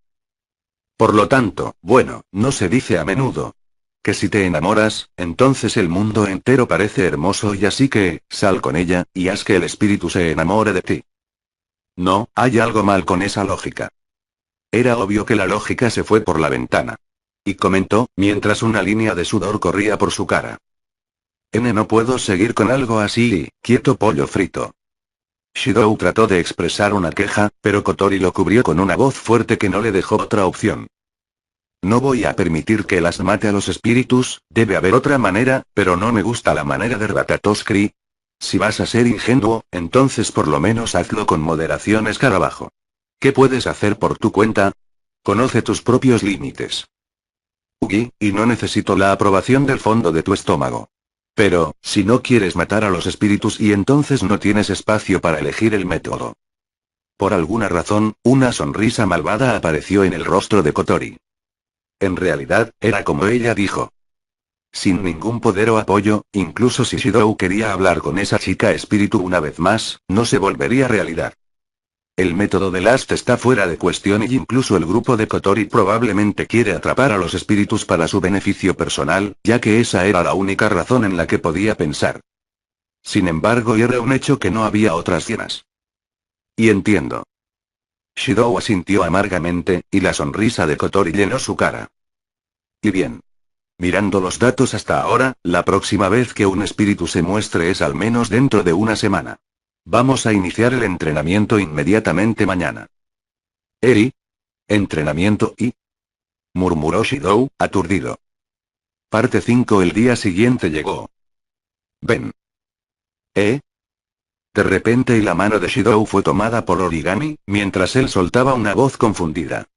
Por lo tanto, bueno, no se dice a menudo. Que si te enamoras, entonces el mundo entero parece hermoso y así que, sal con ella, y haz que el espíritu se enamore de ti. No, hay algo mal con esa lógica. Era obvio que la lógica se fue por la ventana. Y comentó, mientras una línea de sudor corría por su cara. No puedo seguir con algo así, quieto pollo frito. Shidou trató de expresar una queja, pero Kotori lo cubrió con una voz fuerte que no le dejó otra opción. No voy a permitir que las mate a los espíritus, debe haber otra manera, pero no me gusta la manera de Ratatouille. Si vas a ser ingenuo, entonces por lo menos hazlo con moderación, escarabajo. ¿Qué puedes hacer por tu cuenta? Conoce tus propios límites. Ugi, y no necesito la aprobación del fondo de tu estómago. Pero, si no quieres matar a los espíritus y entonces no tienes espacio para elegir el método. Por alguna razón, una sonrisa malvada apareció en el rostro de Kotori. En realidad, era como ella dijo. Sin ningún poder o apoyo, incluso si Shidou quería hablar con esa chica espíritu una vez más, no se volvería realidad. El método de Last está fuera de cuestión y incluso el grupo de Kotori probablemente quiere atrapar a los espíritus para su beneficio personal, ya que esa era la única razón en la que podía pensar. Sin embargo, era un hecho que no había otras llenas. Y entiendo. Shidou asintió amargamente, y la sonrisa de Kotori llenó su cara. Y bien. Mirando los datos hasta ahora, la próxima vez que un espíritu se muestre es al menos dentro de una semana. Vamos a iniciar el entrenamiento inmediatamente mañana. ¿Eri? ¿Entrenamiento y? Murmuró Shidou, aturdido. Parte 5. El día siguiente llegó. Ven. ¿Eh? De repente y la mano de Shidou fue tomada por Origami, mientras él soltaba una voz confundida.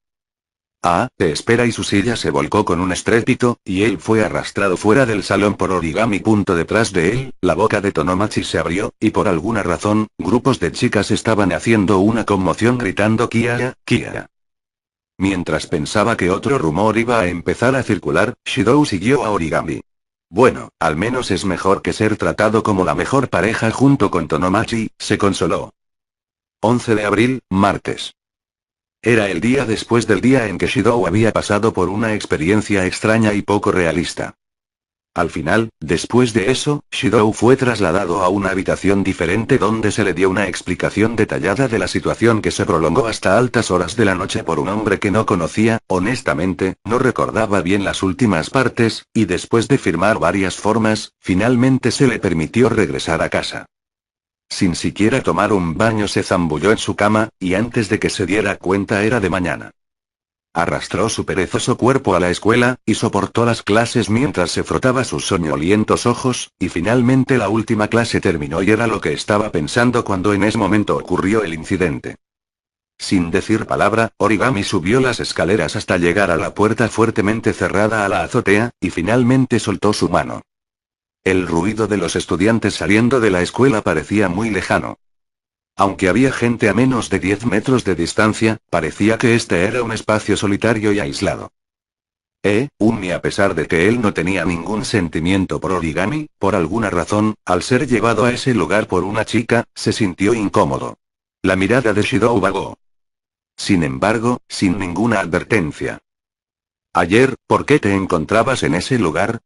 Ah, te espera y su silla se volcó con un estrépito, y él fue arrastrado fuera del salón por Origami. Detrás de él, la boca de Tonomachi se abrió, y por alguna razón, grupos de chicas estaban haciendo una conmoción gritando Kia, Kia. Mientras pensaba que otro rumor iba a empezar a circular, Shidou siguió a Origami. Bueno, al menos es mejor que ser tratado como la mejor pareja junto con Tonomachi, se consoló. 11 de abril, martes. Era el día después del día en que Shidou había pasado por una experiencia extraña y poco realista. Al final, después de eso, Shidou fue trasladado a una habitación diferente donde se le dio una explicación detallada de la situación que se prolongó hasta altas horas de la noche por un hombre que no conocía, honestamente, no recordaba bien las últimas partes, y después de firmar varias formas, finalmente se le permitió regresar a casa. Sin siquiera tomar un baño se zambulló en su cama, y antes de que se diera cuenta era de mañana. Arrastró su perezoso cuerpo a la escuela, y soportó las clases mientras se frotaba sus soñolientos ojos, y finalmente la última clase terminó y era lo que estaba pensando cuando en ese momento ocurrió el incidente. Sin decir palabra, Origami subió las escaleras hasta llegar a la puerta fuertemente cerrada a la azotea, y finalmente soltó su mano. El ruido de los estudiantes saliendo de la escuela parecía muy lejano. Aunque había gente a menos de 10 metros de distancia, parecía que este era un espacio solitario y aislado. Umi, a pesar de que él no tenía ningún sentimiento por Origami, por alguna razón, al ser llevado a ese lugar por una chica, se sintió incómodo. La mirada de Shidou vagó. Sin embargo, sin ninguna advertencia. Ayer, ¿por qué te encontrabas en ese lugar?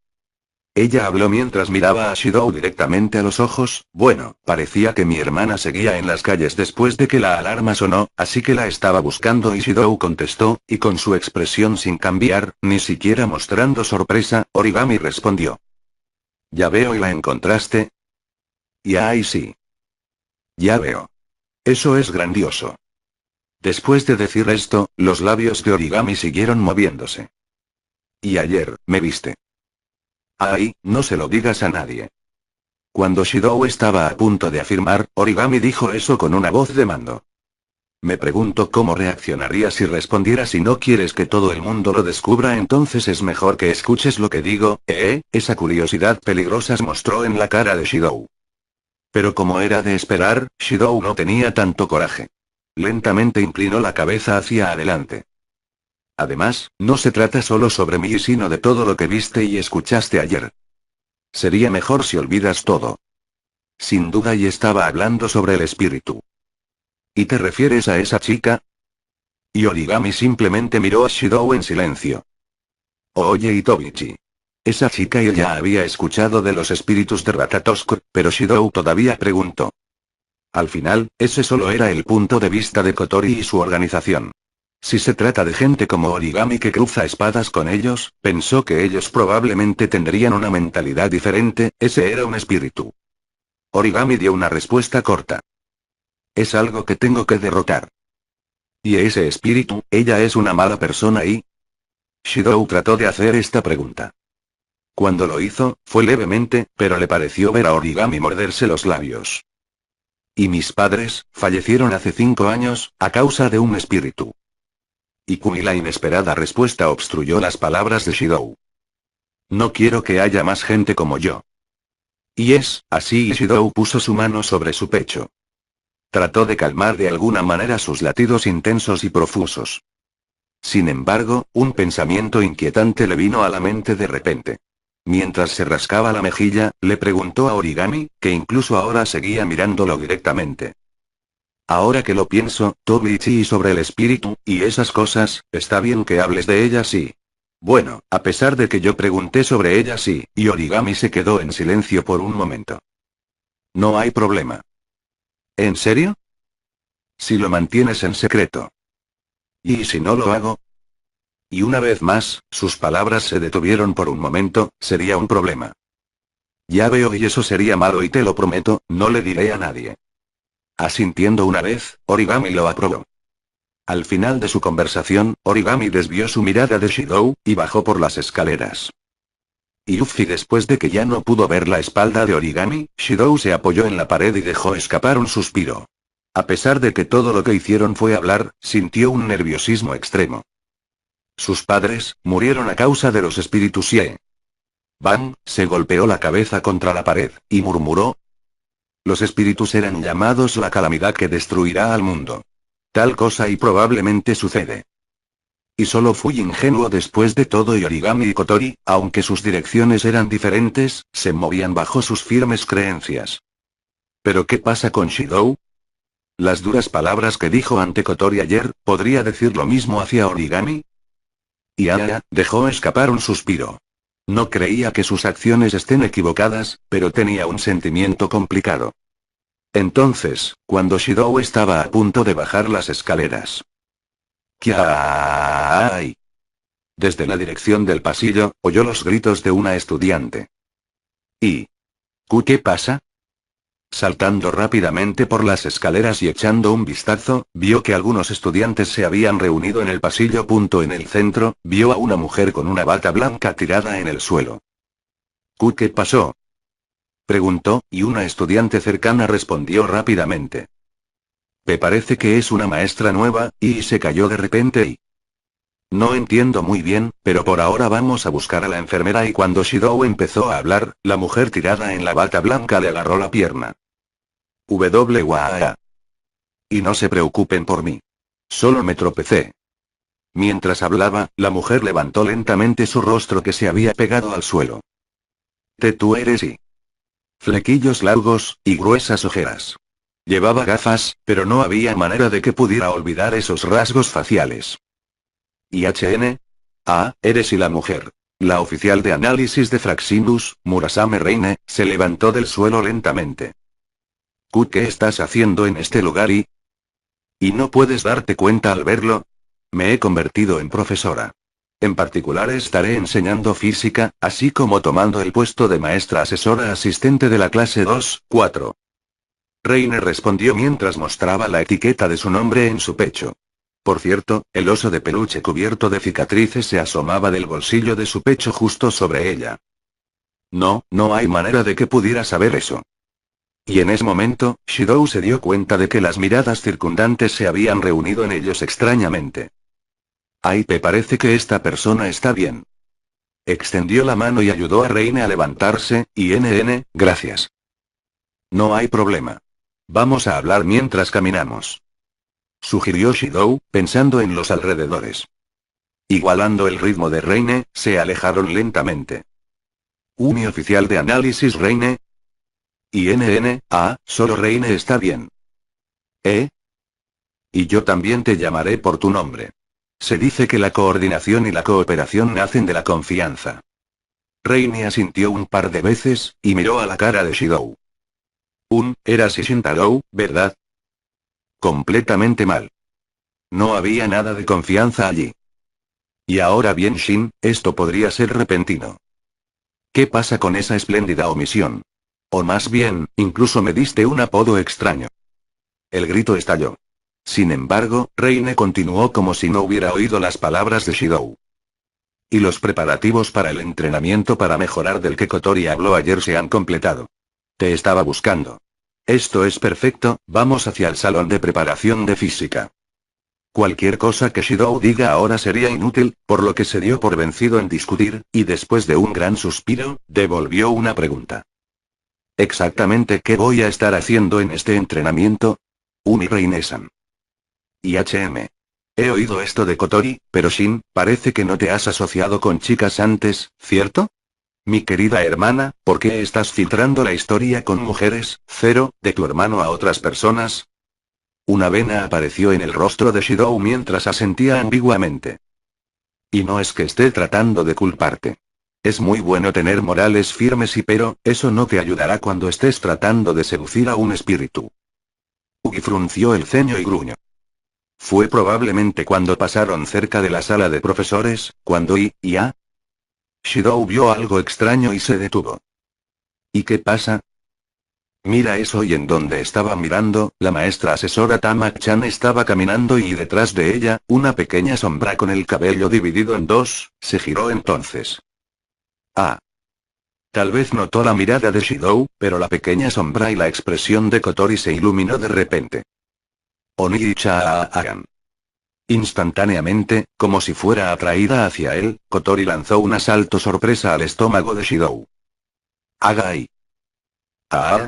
Ella habló mientras miraba a Shidou directamente a los ojos. Bueno, parecía que mi hermana seguía en las calles después de que la alarma sonó, así que la estaba buscando y Shidou contestó, y con su expresión sin cambiar, ni siquiera mostrando sorpresa, Origami respondió. Ya veo, ¿y la encontraste? Y ahí sí. Ya veo. Eso es grandioso. Después de decir esto, los labios de Origami siguieron moviéndose. Y ayer, me viste. Ay, no se lo digas a nadie. Cuando Shidou estaba a punto de afirmar, Origami dijo eso con una voz de mando. Me pregunto cómo reaccionaría si respondiera: si no quieres que todo el mundo lo descubra, entonces es mejor que escuches lo que digo, esa curiosidad peligrosa se mostró en la cara de Shidou. Pero como era de esperar, Shidou no tenía tanto coraje. Lentamente inclinó la cabeza hacia adelante. Además, no se trata solo sobre mí, sino de todo lo que viste y escuchaste ayer. Sería mejor si olvidas todo. Sin duda, y estaba hablando sobre el espíritu. ¿Y te refieres a esa chica? Y Origami simplemente miró a Shidou en silencio. Oye, Itobichi. Esa chica ya había escuchado de los espíritus de Ratatosk, pero Shidou todavía preguntó. Al final, ese solo era el punto de vista de Kotori y su organización. Si se trata de gente como Origami que cruza espadas con ellos, pensó que ellos probablemente tendrían una mentalidad diferente. Ese era un espíritu. Origami dio una respuesta corta. Es algo que tengo que derrotar. ¿Y ese espíritu, ella es una mala persona y? Shidou trató de hacer esta pregunta. Cuando lo hizo, fue levemente, pero le pareció ver a Origami morderse los labios. Y mis padres, fallecieron hace 5 años, a causa de un espíritu. Y la inesperada respuesta obstruyó las palabras de Shidou. No quiero que haya más gente como yo. Y es, así, y Shidou puso su mano sobre su pecho. Trató de calmar de alguna manera sus latidos intensos y profusos. Sin embargo, un pensamiento inquietante le vino a la mente de repente. Mientras se rascaba la mejilla, le preguntó a Origami, que incluso ahora seguía mirándolo directamente. Ahora que lo pienso, Tobiichi, sobre el espíritu, y esas cosas, está bien que hables de ella, sí. Bueno, a pesar de que yo pregunté sobre ella, sí, y Origami se quedó en silencio por un momento. No hay problema. ¿En serio? Si lo mantienes en secreto. ¿Y si no lo hago? Y una vez más, sus palabras se detuvieron por un momento. Sería un problema. Ya veo, y eso sería malo, y te lo prometo, no le diré a nadie. Asintiendo una vez, Origami lo aprobó. Al final de su conversación, Origami desvió su mirada de Shidou, y bajó por las escaleras. Y después de que ya no pudo ver la espalda de Origami, Shidou se apoyó en la pared y dejó escapar un suspiro. A pesar de que todo lo que hicieron fue hablar, sintió un nerviosismo extremo. Sus padres, murieron a causa de los espíritus Ye. Bang, se golpeó la cabeza contra la pared, y murmuró. Los espíritus eran llamados la calamidad que destruirá al mundo. Tal cosa y probablemente sucede. Y solo fui ingenuo después de todo, y Origami y Kotori, aunque sus direcciones eran diferentes, se movían bajo sus firmes creencias. ¿Pero qué pasa con Shidou? Las duras palabras que dijo ante Kotori ayer, ¿podría decir lo mismo hacia Origami? Y Aya, dejó escapar un suspiro. No creía que sus acciones estén equivocadas, pero tenía un sentimiento complicado. Entonces, cuando Shidou estaba a punto de bajar las escaleras. ¡Kiai! Desde la dirección del pasillo, oyó los gritos de una estudiante. ¿Y qué pasa? Saltando rápidamente por las escaleras y echando un vistazo, vio que algunos estudiantes se habían reunido en el pasillo. En el centro, vio a una mujer con una bata blanca tirada en el suelo. ¿Qué pasó? Preguntó, y una estudiante cercana respondió rápidamente. Me parece que es una maestra nueva, y se cayó de repente y... No entiendo muy bien, pero por ahora vamos a buscar a la enfermera. Y cuando Shidou empezó a hablar, la mujer tirada en la bata blanca le agarró la pierna. WAA. Y no se preocupen por mí. Solo me tropecé. Mientras hablaba, la mujer levantó lentamente su rostro que se había pegado al suelo. Tú eres y... Flequillos largos, y gruesas ojeras. Llevaba gafas, pero no había manera de que pudiera olvidar esos rasgos faciales. ¿Y HN? Ah, eres y la mujer. La oficial de análisis de Fraxinus, Murasame Reine, se levantó del suelo lentamente. ¿Qué estás haciendo en este lugar y... ¿Y no puedes darte cuenta al verlo? Me he convertido en profesora. En particular estaré enseñando física, así como tomando el puesto de maestra asesora asistente de la clase 2-4. Reine respondió mientras mostraba la etiqueta de su nombre en su pecho. Por cierto, el oso de peluche cubierto de cicatrices se asomaba del bolsillo de su pecho justo sobre ella. No hay manera de que pudiera saber eso. Y en ese momento, Shidou se dio cuenta de que las miradas circundantes se habían reunido en ellos extrañamente. Me parece que esta persona está bien. Extendió la mano y ayudó a Reine a levantarse, y gracias. No hay problema. Vamos a hablar mientras caminamos. Sugirió Shidou, pensando en los alrededores. Igualando el ritmo de Reine, se alejaron lentamente. ¿Un oficial de análisis Reine? Y solo Reine está bien. Y yo también te llamaré por tu nombre. Se dice que la coordinación y la cooperación nacen de la confianza. Reine asintió un par de veces, y miró a la cara de Shidou. Era Shintaro, ¿verdad? Completamente mal. No había nada de confianza allí. Y ahora bien, Shin, esto podría ser repentino. ¿Qué pasa con esa espléndida omisión? O más bien, incluso me diste un apodo extraño. El grito estalló. Sin embargo, Reine continuó como si no hubiera oído las palabras de Shidou. Y los preparativos para el entrenamiento para mejorar del que Kotori habló ayer se han completado. Te estaba buscando. Esto es perfecto, vamos hacia el salón de preparación de física. Cualquier cosa que Shidou diga ahora sería inútil, por lo que se dio por vencido en discutir, y después de un gran suspiro, devolvió una pregunta. ¿Exactamente qué voy a estar haciendo en este entrenamiento? Reine-san. Y He oído esto de Kotori, pero Shin, parece que no te has asociado con chicas antes, ¿cierto? Mi querida hermana, ¿por qué estás filtrando la historia con mujeres, de tu hermano a otras personas? Una vena apareció en el rostro de Shidou mientras asentía ambiguamente. Y no es que esté tratando de culparte. Es muy bueno tener morales firmes pero, eso no te ayudará cuando estés tratando de seducir a un espíritu. Ugi frunció el ceño y gruñó. Fue probablemente cuando pasaron cerca de la sala de profesores, cuando Shidou vio algo extraño y se detuvo. ¿Y qué pasa? Mira eso, y en donde estaba mirando, la maestra asesora Tama-chan estaba caminando y detrás de ella, una pequeña sombra con el cabello dividido en dos, se giró entonces. Tal vez notó la mirada de Shidou, pero la pequeña sombra y la expresión de Kotori se iluminó de repente. Oni-chan. Instantáneamente, como si fuera atraída hacia él, Kotori lanzó un asalto sorpresa al estómago de Shidou. Agai.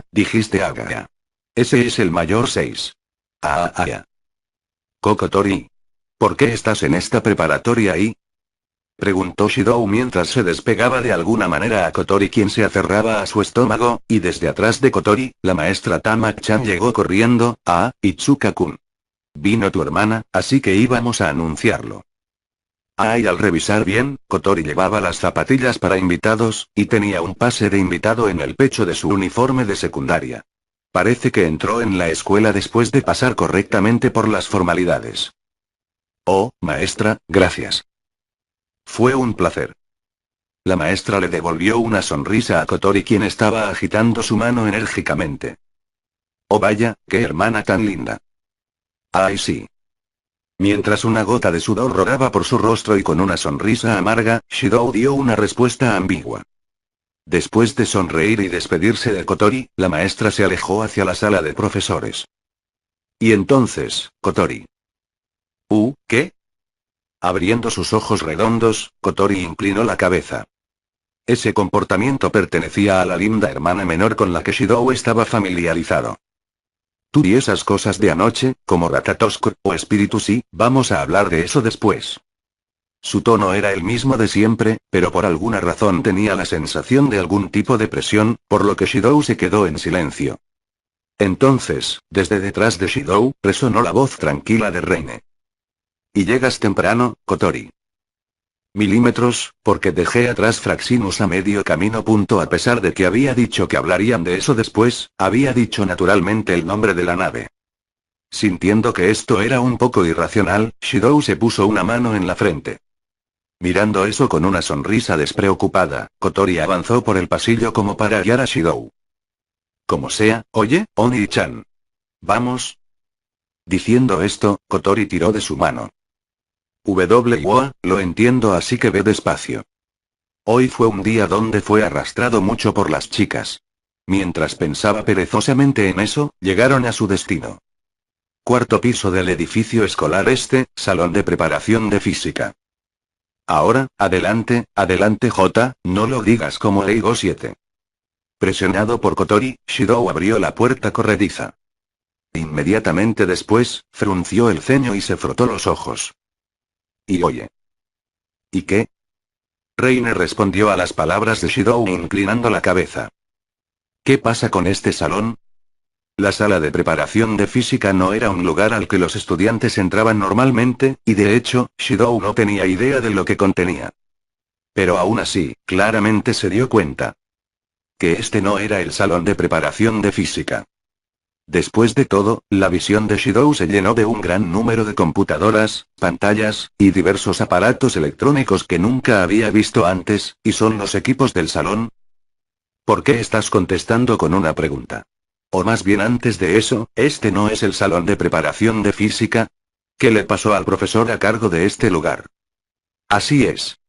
Dijiste Aga. Ese es el mayor 6. Kotori. ¿Por qué estás en esta preparatoria ahí? Preguntó Shidou mientras se despegaba de alguna manera a Kotori, quien se aferraba a su estómago, y desde atrás de Kotori, la maestra Tama-chan llegó corriendo. Itsuka-kun. Vino tu hermana, así que íbamos a anunciarlo. Y al revisar bien, Kotori llevaba las zapatillas para invitados, y tenía un pase de invitado en el pecho de su uniforme de secundaria. Parece que entró en la escuela después de pasar correctamente por las formalidades. Oh, maestra, gracias. Fue un placer. La maestra le devolvió una sonrisa a Kotori, quien estaba agitando su mano enérgicamente. Oh vaya, qué hermana tan linda. Ay sí. Mientras una gota de sudor rodaba por su rostro y con una sonrisa amarga, Shidou dio una respuesta ambigua. Después de sonreír y despedirse de Kotori, la maestra se alejó hacia la sala de profesores. Y entonces, Kotori. ¿Qué? Abriendo sus ojos redondos, Kotori inclinó la cabeza. Ese comportamiento pertenecía a la linda hermana menor con la que Shidou estaba familiarizado. Tú y esas cosas de anoche, como Ratatosk o espíritu sí, vamos a hablar de eso después. Su tono era el mismo de siempre, pero por alguna razón tenía la sensación de algún tipo de presión, por lo que Shidou se quedó en silencio. Entonces, desde detrás de Shidou, resonó la voz tranquila de Reine. Y llegas temprano, Kotori. Milímetros, porque dejé atrás Fraxinus a medio camino. A pesar de que había dicho que hablarían de eso después, había dicho naturalmente el nombre de la nave. Sintiendo que esto era un poco irracional, Shidou se puso una mano en la frente. Mirando eso con una sonrisa despreocupada, Kotori avanzó por el pasillo como para guiar a Shidou. Como sea, oye, Oni-chan. Vamos. Diciendo esto, Kotori tiró de su mano. Lo entiendo, así que ve despacio. Hoy fue un día donde fue arrastrado mucho por las chicas. Mientras pensaba perezosamente en eso, llegaron a su destino. Cuarto piso del edificio escolar este, salón de preparación de física. Ahora, adelante, adelante J, no lo digas como Eigo 7. Presionado por Kotori, Shidou abrió la puerta corrediza. Inmediatamente después, frunció el ceño y se frotó los ojos. Y oye. ¿Y qué? Reine respondió a las palabras de Shidou inclinando la cabeza. ¿Qué pasa con este salón? La sala de preparación de física no era un lugar al que los estudiantes entraban normalmente, y de hecho, Shidou no tenía idea de lo que contenía. Pero aún así, claramente se dio cuenta. Que este no era el salón de preparación de física. Después de todo, la visión de Shidou se llenó de un gran número de computadoras, pantallas, y diversos aparatos electrónicos que nunca había visto antes, ¿y son los equipos del salón? ¿Por qué estás contestando con una pregunta? O más bien antes de eso, ¿este no es el salón de preparación de física? ¿Qué le pasó al profesor a cargo de este lugar? Así es.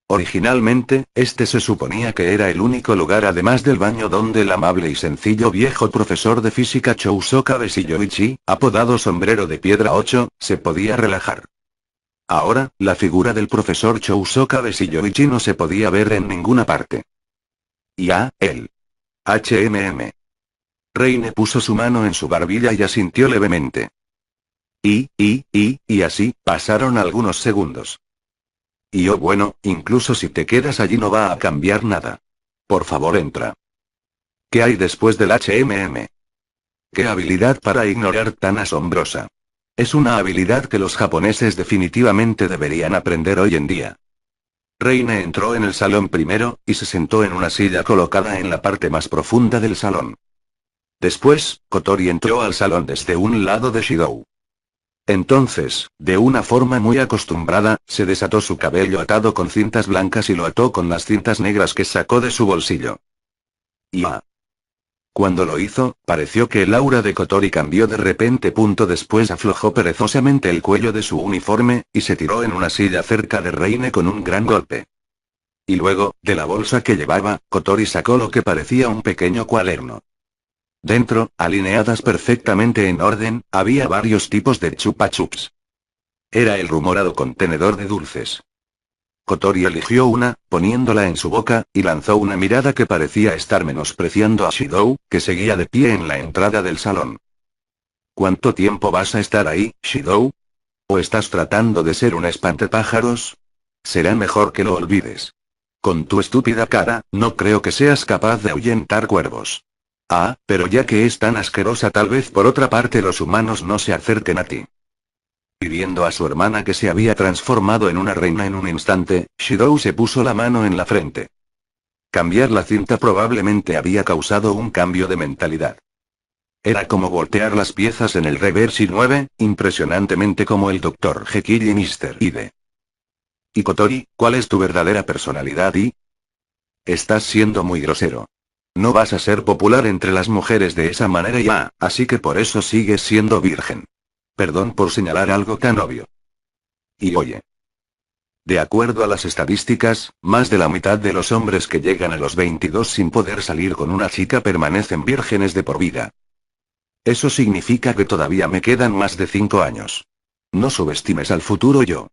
Originalmente, este se suponía que era el único lugar además del baño donde el amable y sencillo viejo profesor de física Chousoka Beshiyoichi, apodado Sombrero de Piedra 8, se podía relajar. Ahora, la figura del profesor Chousoka Beshiyoichi no se podía ver en ninguna parte. Y él. Reine puso su mano en su barbilla y asintió levemente. Y así, pasaron algunos segundos. Y oh bueno, incluso si te quedas allí no va a cambiar nada. Por favor entra. ¿Qué hay después del HMM? ¿Qué habilidad para ignorar tan asombrosa? Es una habilidad que los japoneses definitivamente deberían aprender hoy en día. Reine entró en el salón primero, y se sentó en una silla colocada en la parte más profunda del salón. Después, Kotori entró al salón desde un lado de Shidou. Entonces, de una forma muy acostumbrada, se desató su cabello atado con cintas blancas y lo ató con las cintas negras que sacó de su bolsillo. Cuando lo hizo, pareció que el aura de Kotori cambió de repente. Después aflojó perezosamente el cuello de su uniforme, y se tiró en una silla cerca de Reine con un gran golpe. Y luego, de la bolsa que llevaba, Kotori sacó lo que parecía un pequeño cuaderno. Dentro, alineadas perfectamente en orden, había varios tipos de chupa chups. Era el rumorado contenedor de dulces. Kotori eligió una, poniéndola en su boca, y lanzó una mirada que parecía estar menospreciando a Shidou, que seguía de pie en la entrada del salón. ¿Cuánto tiempo vas a estar ahí, Shidou? ¿O estás tratando de ser un espantapájaros? Será mejor que lo olvides. Con tu estúpida cara, no creo que seas capaz de ahuyentar cuervos. Pero ya que es tan asquerosa, tal vez por otra parte los humanos no se acerquen a ti. Y viendo a su hermana que se había transformado en una reina en un instante, Shidou se puso la mano en la frente. Cambiar la cinta probablemente había causado un cambio de mentalidad. Era como voltear las piezas en el Reversi 9, impresionantemente como el Dr. Jekyll y Mr. Hyde. Y Kotori, ¿cuál es tu verdadera personalidad? Estás siendo muy grosero. No vas a ser popular entre las mujeres de esa manera ya, así que por eso sigues siendo virgen. Perdón por señalar algo tan obvio. Y oye. De acuerdo a las estadísticas, más de la mitad de los hombres que llegan a los 22 sin poder salir con una chica permanecen vírgenes de por vida. Eso significa que todavía me quedan más de 5 años. No subestimes al futuro yo.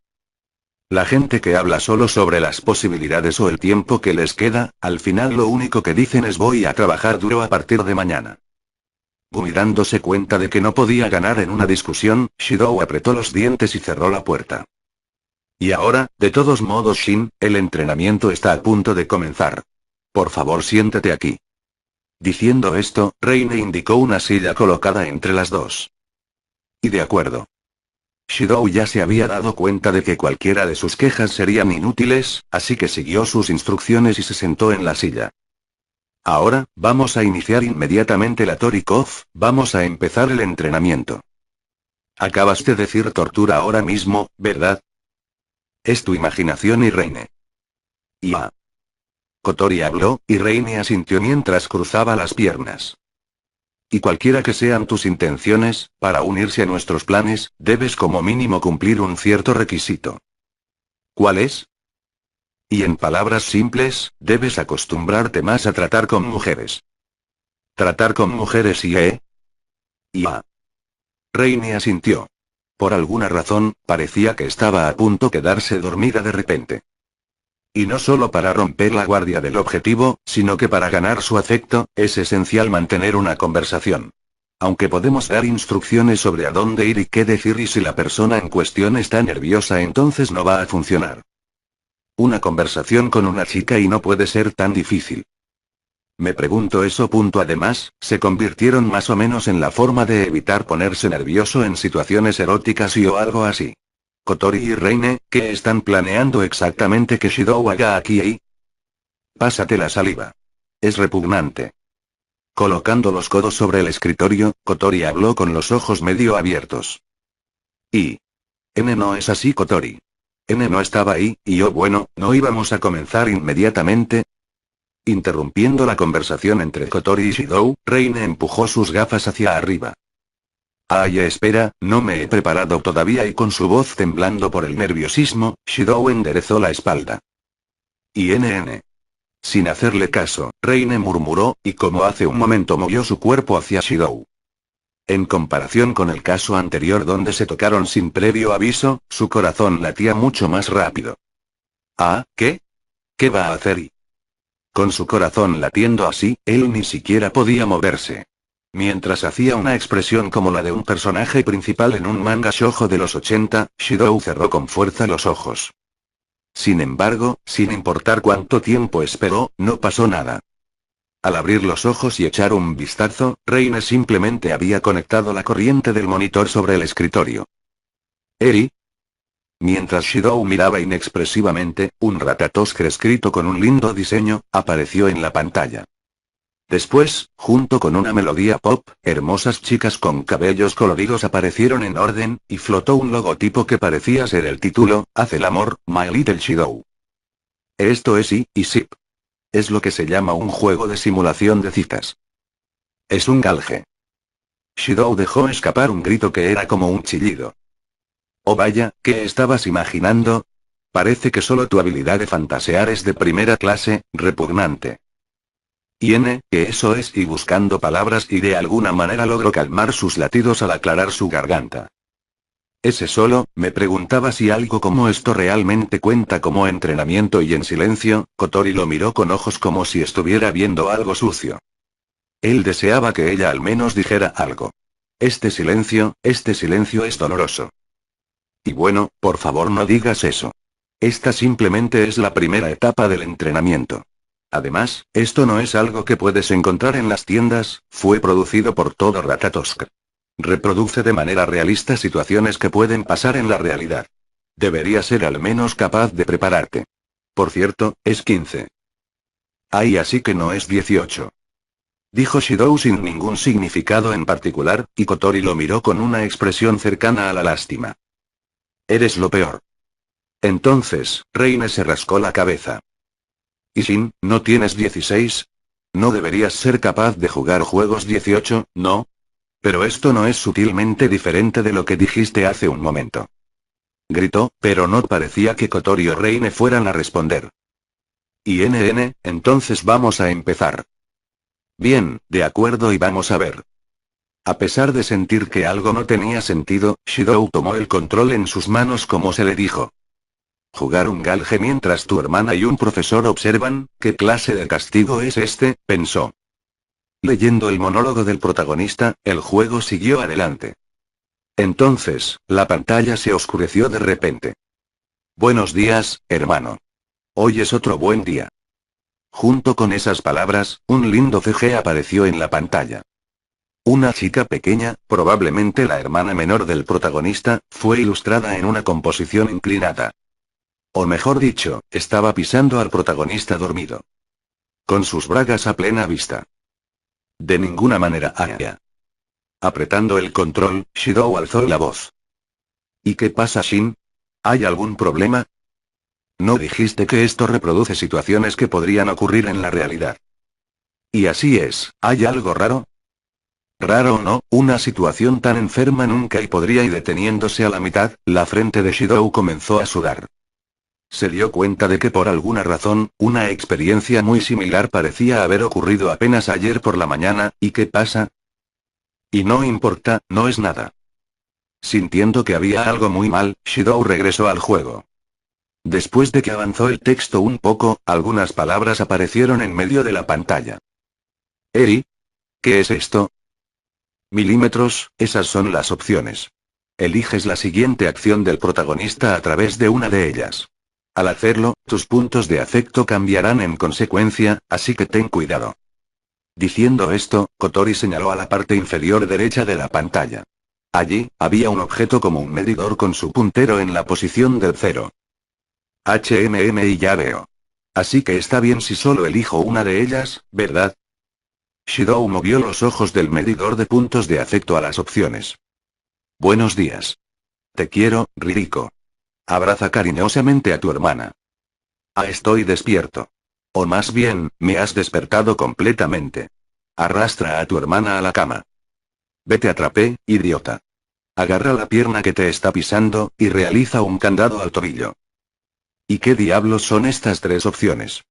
La gente que habla solo sobre las posibilidades o el tiempo que les queda, al final lo único que dicen es voy a trabajar duro a partir de mañana. Gumi dándose cuenta de que no podía ganar en una discusión, Shidou apretó los dientes y cerró la puerta. Y ahora, de todos modos Shin, el entrenamiento está a punto de comenzar. Por favor siéntate aquí. Diciendo esto, Reine indicó una silla colocada entre las dos. Y de acuerdo. Shidou ya se había dado cuenta de que cualquiera de sus quejas serían inútiles, así que siguió sus instrucciones y se sentó en la silla. Ahora, vamos a iniciar inmediatamente la Torikov, vamos a empezar el entrenamiento. Acabas de decir tortura ahora mismo, ¿verdad? Es tu imaginación y Reine. Ya. Kotori habló, y Reine asintió mientras cruzaba las piernas. Y cualquiera que sean tus intenciones, para unirse a nuestros planes, debes como mínimo cumplir un cierto requisito. ¿Cuál es? Y en palabras simples, debes acostumbrarte más a tratar con mujeres. ¿Tratar con mujeres y Ya. Reine asintió. Por alguna razón, parecía que estaba a punto de quedarse dormida de repente. Y no solo para romper la guardia del objetivo, sino que para ganar su afecto, es esencial mantener una conversación. Aunque podemos dar instrucciones sobre a dónde ir y qué decir y si la persona en cuestión está nerviosa entonces no va a funcionar. Una conversación con una chica y no puede ser tan difícil. Me pregunto eso. Además, se convirtieron más o menos en la forma de evitar ponerse nervioso en situaciones eróticas o algo así. Kotori y Reine, ¿qué están planeando exactamente que Shidou haga aquí? Pásate la saliva. Es repugnante. Colocando los codos sobre el escritorio, Kotori habló con los ojos medio abiertos. No es así, Kotori. No estaba ahí, y bueno, ¿no íbamos a comenzar inmediatamente? Interrumpiendo la conversación entre Kotori y Shidou, Reine empujó sus gafas hacia arriba. Ay, espera, no me he preparado todavía y con su voz temblando por el nerviosismo, Shidou enderezó la espalda. Sin hacerle caso, Reine murmuró, y como hace un momento movió su cuerpo hacia Shidou. En comparación con el caso anterior donde se tocaron sin previo aviso, su corazón latía mucho más rápido. ¿Qué? ¿Qué va a hacer? Con su corazón latiendo así, él ni siquiera podía moverse. Mientras hacía una expresión como la de un personaje principal en un manga shoujo de los 80, Shidou cerró con fuerza los ojos. Sin embargo, sin importar cuánto tiempo esperó, no pasó nada. Al abrir los ojos y echar un vistazo, Reine simplemente había conectado la corriente del monitor sobre el escritorio. ¿Eri? Mientras Shidou miraba inexpresivamente, un Ratatoskr escrito con un lindo diseño, apareció en la pantalla. Después, junto con una melodía pop, hermosas chicas con cabellos coloridos aparecieron en orden, y flotó un logotipo que parecía ser el título, Haz el amor, My Little Shidou. Esto es Sip. Es lo que se llama un juego de simulación de citas. Es un galge. Shidou dejó escapar un grito que era como un chillido. Oh vaya, ¿qué estabas imaginando? Parece que solo tu habilidad de fantasear es de primera clase, repugnante. Que eso es, y buscando palabras y de alguna manera logró calmar sus latidos al aclarar su garganta. Ese solo, me preguntaba si algo como esto realmente cuenta como entrenamiento y en silencio, Kotori lo miró con ojos como si estuviera viendo algo sucio. Él deseaba que ella al menos dijera algo. Este silencio es doloroso. Y bueno, por favor no digas eso. Esta simplemente es la primera etapa del entrenamiento. Además, esto no es algo que puedes encontrar en las tiendas, fue producido por todo Ratatoskr. Reproduce de manera realista situaciones que pueden pasar en la realidad. Deberías ser al menos capaz de prepararte. Por cierto, es 15. Así que no es 18. Dijo Shidou sin ningún significado en particular, y Kotori lo miró con una expresión cercana a la lástima. Eres lo peor. Entonces, Reine se rascó la cabeza. ¿Y Shin, no tienes 16? No deberías ser capaz de jugar juegos 18, ¿no? Pero esto no es sutilmente diferente de lo que dijiste hace un momento. Gritó, pero no parecía que Kotori o Reine fueran a responder. Entonces vamos a empezar. Bien, de acuerdo y vamos a ver. A pesar de sentir que algo no tenía sentido, Shidou tomó el control en sus manos como se le dijo. Jugar un galge mientras tu hermana y un profesor observan, ¿qué clase de castigo es este?, pensó. Leyendo el monólogo del protagonista, el juego siguió adelante. Entonces, la pantalla se oscureció de repente. Buenos días, hermano. Hoy es otro buen día. Junto con esas palabras, un lindo CG apareció en la pantalla. Una chica pequeña, probablemente la hermana menor del protagonista, fue ilustrada en una composición inclinada. O mejor dicho, estaba pisando al protagonista dormido. Con sus bragas a plena vista. De ninguna manera, Aya. Apretando el control, Shidou alzó la voz. ¿Y qué pasa, Shin? ¿Hay algún problema? ¿No dijiste que esto reproduce situaciones que podrían ocurrir en la realidad? Y así es, ¿hay algo raro? Raro o no, una situación tan enferma nunca y podría, y deteniéndose a la mitad, la frente de Shidou comenzó a sudar. Se dio cuenta de que por alguna razón, una experiencia muy similar parecía haber ocurrido apenas ayer por la mañana. ¿Y qué pasa? Y no importa, no es nada. Sintiendo que había algo muy mal, Shidou regresó al juego. Después de que avanzó el texto un poco, algunas palabras aparecieron en medio de la pantalla. Eri, ¿qué es esto? Milímetros, esas son las opciones. Eliges la siguiente acción del protagonista a través de una de ellas. Al hacerlo, tus puntos de afecto cambiarán en consecuencia, así que ten cuidado. Diciendo esto, Kotori señaló a la parte inferior derecha de la pantalla. Allí, había un objeto como un medidor con su puntero en la posición del 0. Y ya veo. Así que está bien si solo elijo una de ellas, ¿verdad? Shidou movió los ojos del medidor de puntos de afecto a las opciones. Buenos días. Te quiero, Ririko. Abraza cariñosamente a tu hermana. Estoy despierto. O más bien, me has despertado completamente. Arrastra a tu hermana a la cama. Vete atrapé, idiota. Agarra la pierna que te está pisando, y realiza un candado al tobillo. ¿Y qué diablos son estas tres opciones?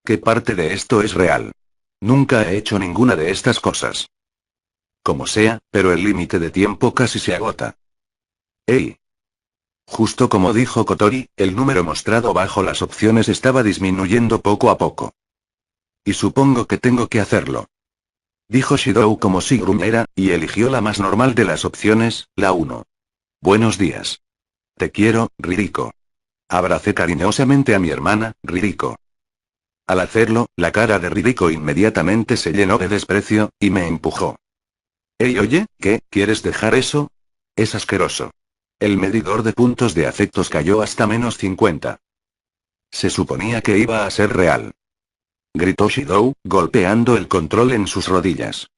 ¿Qué parte de esto es real? Nunca he hecho ninguna de estas cosas. Como sea, pero el límite de tiempo casi se agota. ¡Ey! Justo como dijo Kotori, el número mostrado bajo las opciones estaba disminuyendo poco a poco. Y supongo que tengo que hacerlo. Dijo Shidou como si gruñera, y eligió la más normal de las opciones, la 1. Buenos días. Te quiero, Ririko. Abracé cariñosamente a mi hermana, Ririko. Al hacerlo, la cara de Ririko inmediatamente se llenó de desprecio, y me empujó. Ey, oye, ¿qué? ¿Quieres dejar eso? Es asqueroso. El medidor de puntos de afectos cayó hasta -50. Se suponía que iba a ser real. Gritó Shidou, golpeando el control en sus rodillas.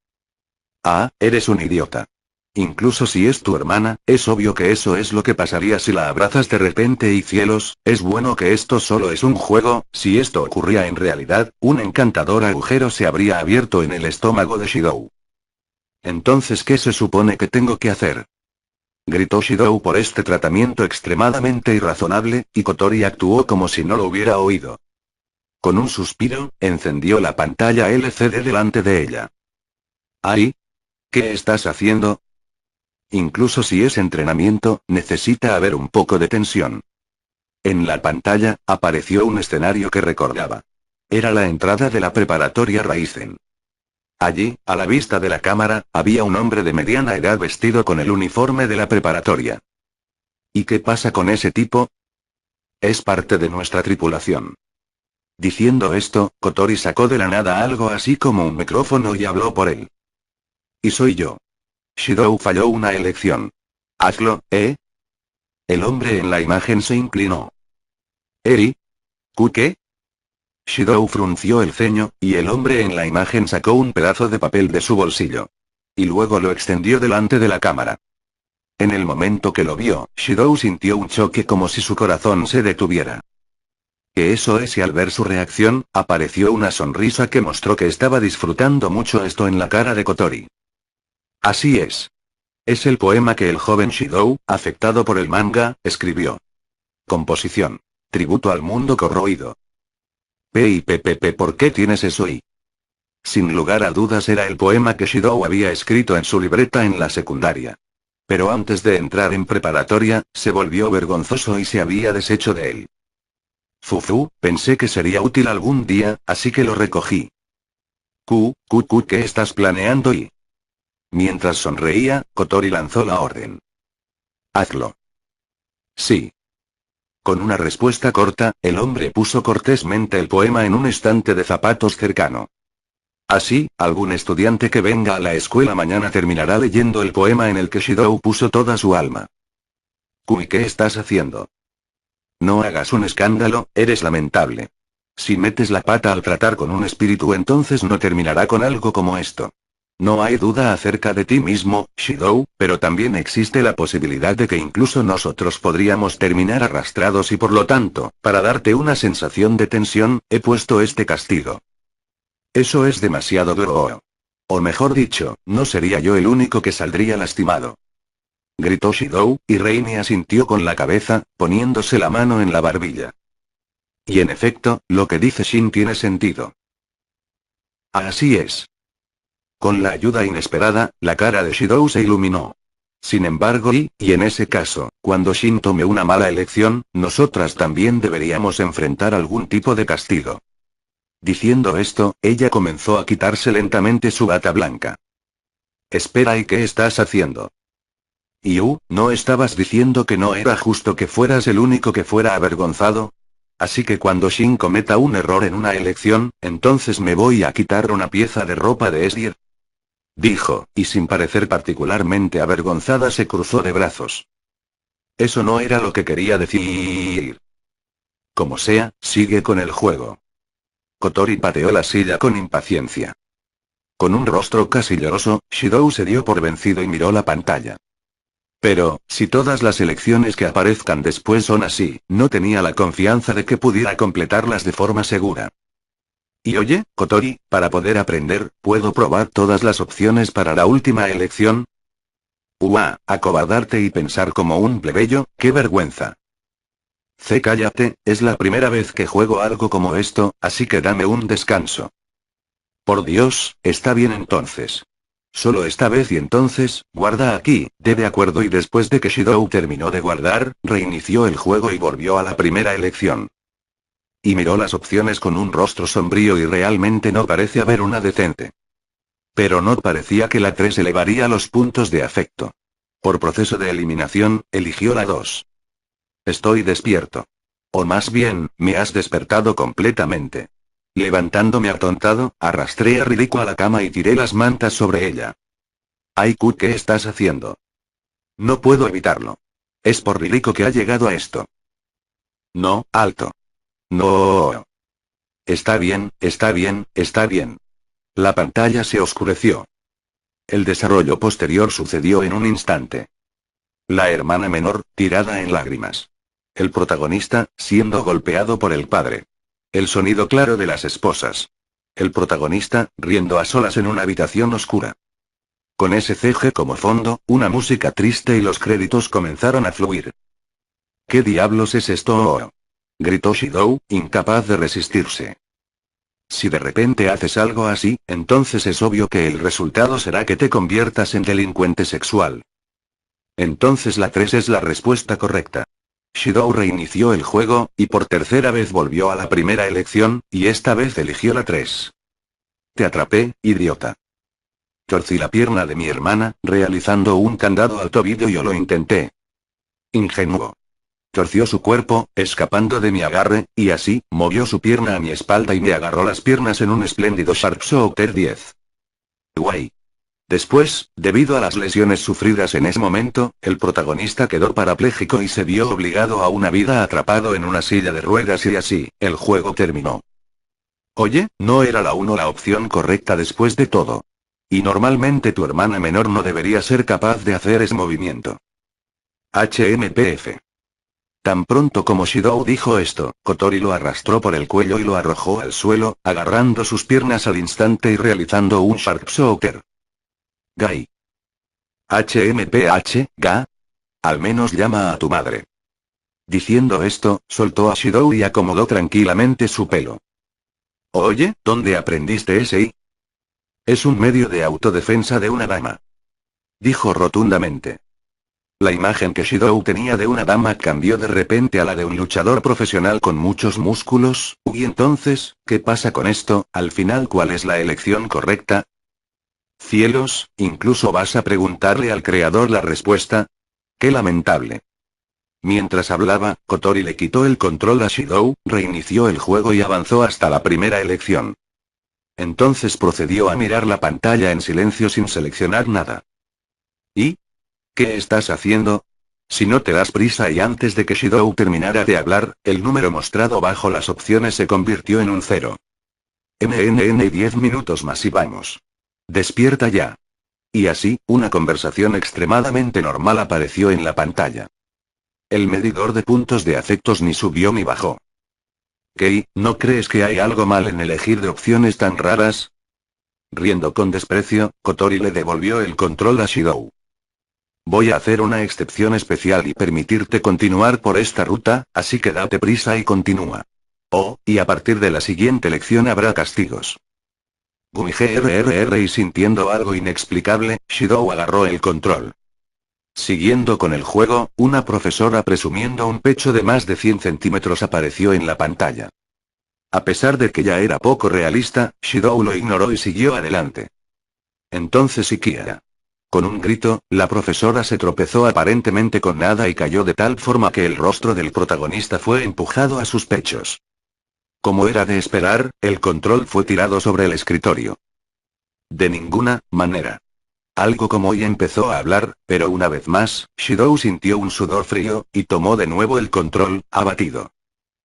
Eres un idiota. Incluso si es tu hermana, es obvio que eso es lo que pasaría si la abrazas de repente y cielos, es bueno que esto solo es un juego. Si esto ocurría en realidad, un encantador agujero se habría abierto en el estómago de Shidou. Entonces, ¿qué se supone que tengo que hacer? Gritó Shidou por este tratamiento extremadamente irrazonable, y Kotori actuó como si no lo hubiera oído. Con un suspiro, encendió la pantalla LCD delante de ella. ¿Ay? ¿Qué estás haciendo? Incluso si es entrenamiento, necesita haber un poco de tensión. En la pantalla, apareció un escenario que recordaba. Era la entrada de la preparatoria Raizen. Allí, a la vista de la cámara, había un hombre de mediana edad vestido con el uniforme de la preparatoria. ¿Y qué pasa con ese tipo? Es parte de nuestra tripulación. Diciendo esto, Kotori sacó de la nada algo así como un micrófono y habló por él. Y soy yo. Shidou falló una elección. Hazlo, ¿eh? El hombre en la imagen se inclinó. ¿Eri? ¿Qué? Shidou frunció el ceño, y el hombre en la imagen sacó un pedazo de papel de su bolsillo. Y luego lo extendió delante de la cámara. En el momento que lo vio, Shidou sintió un choque como si su corazón se detuviera. Que eso es, y al ver su reacción, apareció una sonrisa que mostró que estaba disfrutando mucho esto en la cara de Kotori. Así es. Es el poema que el joven Shidou, afectado por el manga, escribió. Composición. Tributo al mundo corroído. ¿Por qué tienes eso y? Sin lugar a dudas era el poema que Shidou había escrito en su libreta en la secundaria. Pero antes de entrar en preparatoria, se volvió vergonzoso y se había deshecho de él. Fufu, pensé que sería útil algún día, así que lo recogí. ¿Qué estás planeando y? Mientras sonreía, Kotori lanzó la orden. Hazlo. Sí. Con una respuesta corta, el hombre puso cortésmente el poema en un estante de zapatos cercano. Así, algún estudiante que venga a la escuela mañana terminará leyendo el poema en el que Shidou puso toda su alma. ¿Qué estás haciendo? No hagas un escándalo, eres lamentable. Si metes la pata al tratar con un espíritu, entonces no terminará con algo como esto. No hay duda acerca de ti mismo, Shidou, pero también existe la posibilidad de que incluso nosotros podríamos terminar arrastrados y por lo tanto, para darte una sensación de tensión, he puesto este castigo. Eso es demasiado duro. O mejor dicho, no sería yo el único que saldría lastimado. Gritó Shidou, y Reini asintió con la cabeza, poniéndose la mano en la barbilla. Y en efecto, lo que dice Shin tiene sentido. Así es. Con la ayuda inesperada, la cara de Shidou se iluminó. Sin embargo, y en ese caso, cuando Shin tome una mala elección, nosotras también deberíamos enfrentar algún tipo de castigo. Diciendo esto, ella comenzó a quitarse lentamente su bata blanca. Espera, ¿y qué estás haciendo? ¿No estabas diciendo que no era justo que fueras el único que fuera avergonzado? Así que cuando Shin cometa un error en una elección, entonces me voy a quitar una pieza de ropa de Esdir. Dijo, y sin parecer particularmente avergonzada se cruzó de brazos. Eso no era lo que quería decir. Como sea, sigue con el juego. Kotori pateó la silla con impaciencia. Con un rostro casi lloroso, Shidou se dio por vencido y miró la pantalla. Pero, si todas las elecciones que aparezcan después son así, no tenía la confianza de que pudiera completarlas de forma segura. Y oye, Kotori, para poder aprender, ¿puedo probar todas las opciones para la última elección? Acobardarte y pensar como un plebeyo, qué vergüenza. Cállate, es la primera vez que juego algo como esto, así que dame un descanso. Por Dios, está bien entonces. Solo esta vez y entonces, guarda aquí, de acuerdo, y después de que Shidou terminó de guardar, reinició el juego y volvió a la primera elección. Y miró las opciones con un rostro sombrío y realmente no parece haber una decente. Pero no parecía que la 3 elevaría los puntos de afecto. Por proceso de eliminación, eligió la 2. Estoy despierto. O más bien, me has despertado completamente. Levantándome atontado, arrastré a Ridículo a la cama y tiré las mantas sobre ella. Aiku, ¿qué estás haciendo? No puedo evitarlo. Es por Ridículo que ha llegado a esto. No, alto. No. Está bien, está bien, está bien. La pantalla se oscureció. El desarrollo posterior sucedió en un instante. La hermana menor, tirada en lágrimas. El protagonista, siendo golpeado por el padre. El sonido claro de las esposas. El protagonista, riendo a solas en una habitación oscura. Con ese CG como fondo, una música triste y los créditos comenzaron a fluir. ¿Qué diablos es esto? Gritó Shidou, incapaz de resistirse. Si de repente haces algo así, entonces es obvio que el resultado será que te conviertas en delincuente sexual. Entonces la 3 es la respuesta correcta. Shidou reinició el juego, y por tercera vez volvió a la primera elección, y esta vez eligió la 3. Te atrapé, idiota. Torcí la pierna de mi hermana, realizando un candado al tobillo y yo lo intenté. Ingenuo. Torció su cuerpo, escapando de mi agarre, y así, movió su pierna a mi espalda y me agarró las piernas en un espléndido Sharpshooter 10. Guay. Después, debido a las lesiones sufridas en ese momento, el protagonista quedó parapléjico y se vio obligado a una vida atrapado en una silla de ruedas y así, el juego terminó. Oye, no era la 1 la opción correcta después de todo. Y normalmente tu hermana menor no debería ser capaz de hacer ese movimiento. HMPF. Tan pronto como Shidou dijo esto, Kotori lo arrastró por el cuello y lo arrojó al suelo, agarrando sus piernas al instante y realizando un Sharpshooter. Gai. HMPH, Ga. Al menos llama a tu madre. Diciendo esto, soltó a Shidou y acomodó tranquilamente su pelo. Oye, ¿dónde aprendiste ese I? Es un medio de autodefensa de una dama. Dijo rotundamente. La imagen que Shidou tenía de una dama cambió de repente a la de un luchador profesional con muchos músculos. Y entonces, ¿qué pasa con esto? Al final, ¿cuál es la elección correcta? Cielos, ¿incluso vas a preguntarle al creador la respuesta? ¡Qué lamentable! Mientras hablaba, Kotori le quitó el control a Shidou, reinició el juego y avanzó hasta la primera elección. Entonces procedió a mirar la pantalla en silencio sin seleccionar nada. ¿Y? ¿Qué estás haciendo? Si no te das prisa y antes de que Shidou terminara de hablar, el número mostrado bajo las opciones se convirtió en un 0. NNN 10 minutos más y vamos. Despierta ya. Y así, una conversación extremadamente normal apareció en la pantalla. El medidor de puntos de afectos ni subió ni bajó. Kei, ¿no crees que hay algo mal en elegir de opciones tan raras? Riendo con desprecio, Kotori le devolvió el control a Shidou. Voy a hacer una excepción especial y permitirte continuar por esta ruta, así que date prisa y continúa. Oh, y a partir de la siguiente lección habrá castigos. GRRR y sintiendo algo inexplicable, Shidou agarró el control. Siguiendo con el juego, una profesora presumiendo un pecho de más de 100 centímetros apareció en la pantalla. A pesar de que ya era poco realista, Shidou lo ignoró y siguió adelante. Entonces Ikia. Con un grito, la profesora se tropezó aparentemente con nada y cayó de tal forma que el rostro del protagonista fue empujado a sus pechos. Como era de esperar, el control fue tirado sobre el escritorio. De ninguna manera. Algo como ella empezó a hablar, pero una vez más, Shidou sintió un sudor frío, y tomó de nuevo el control, abatido.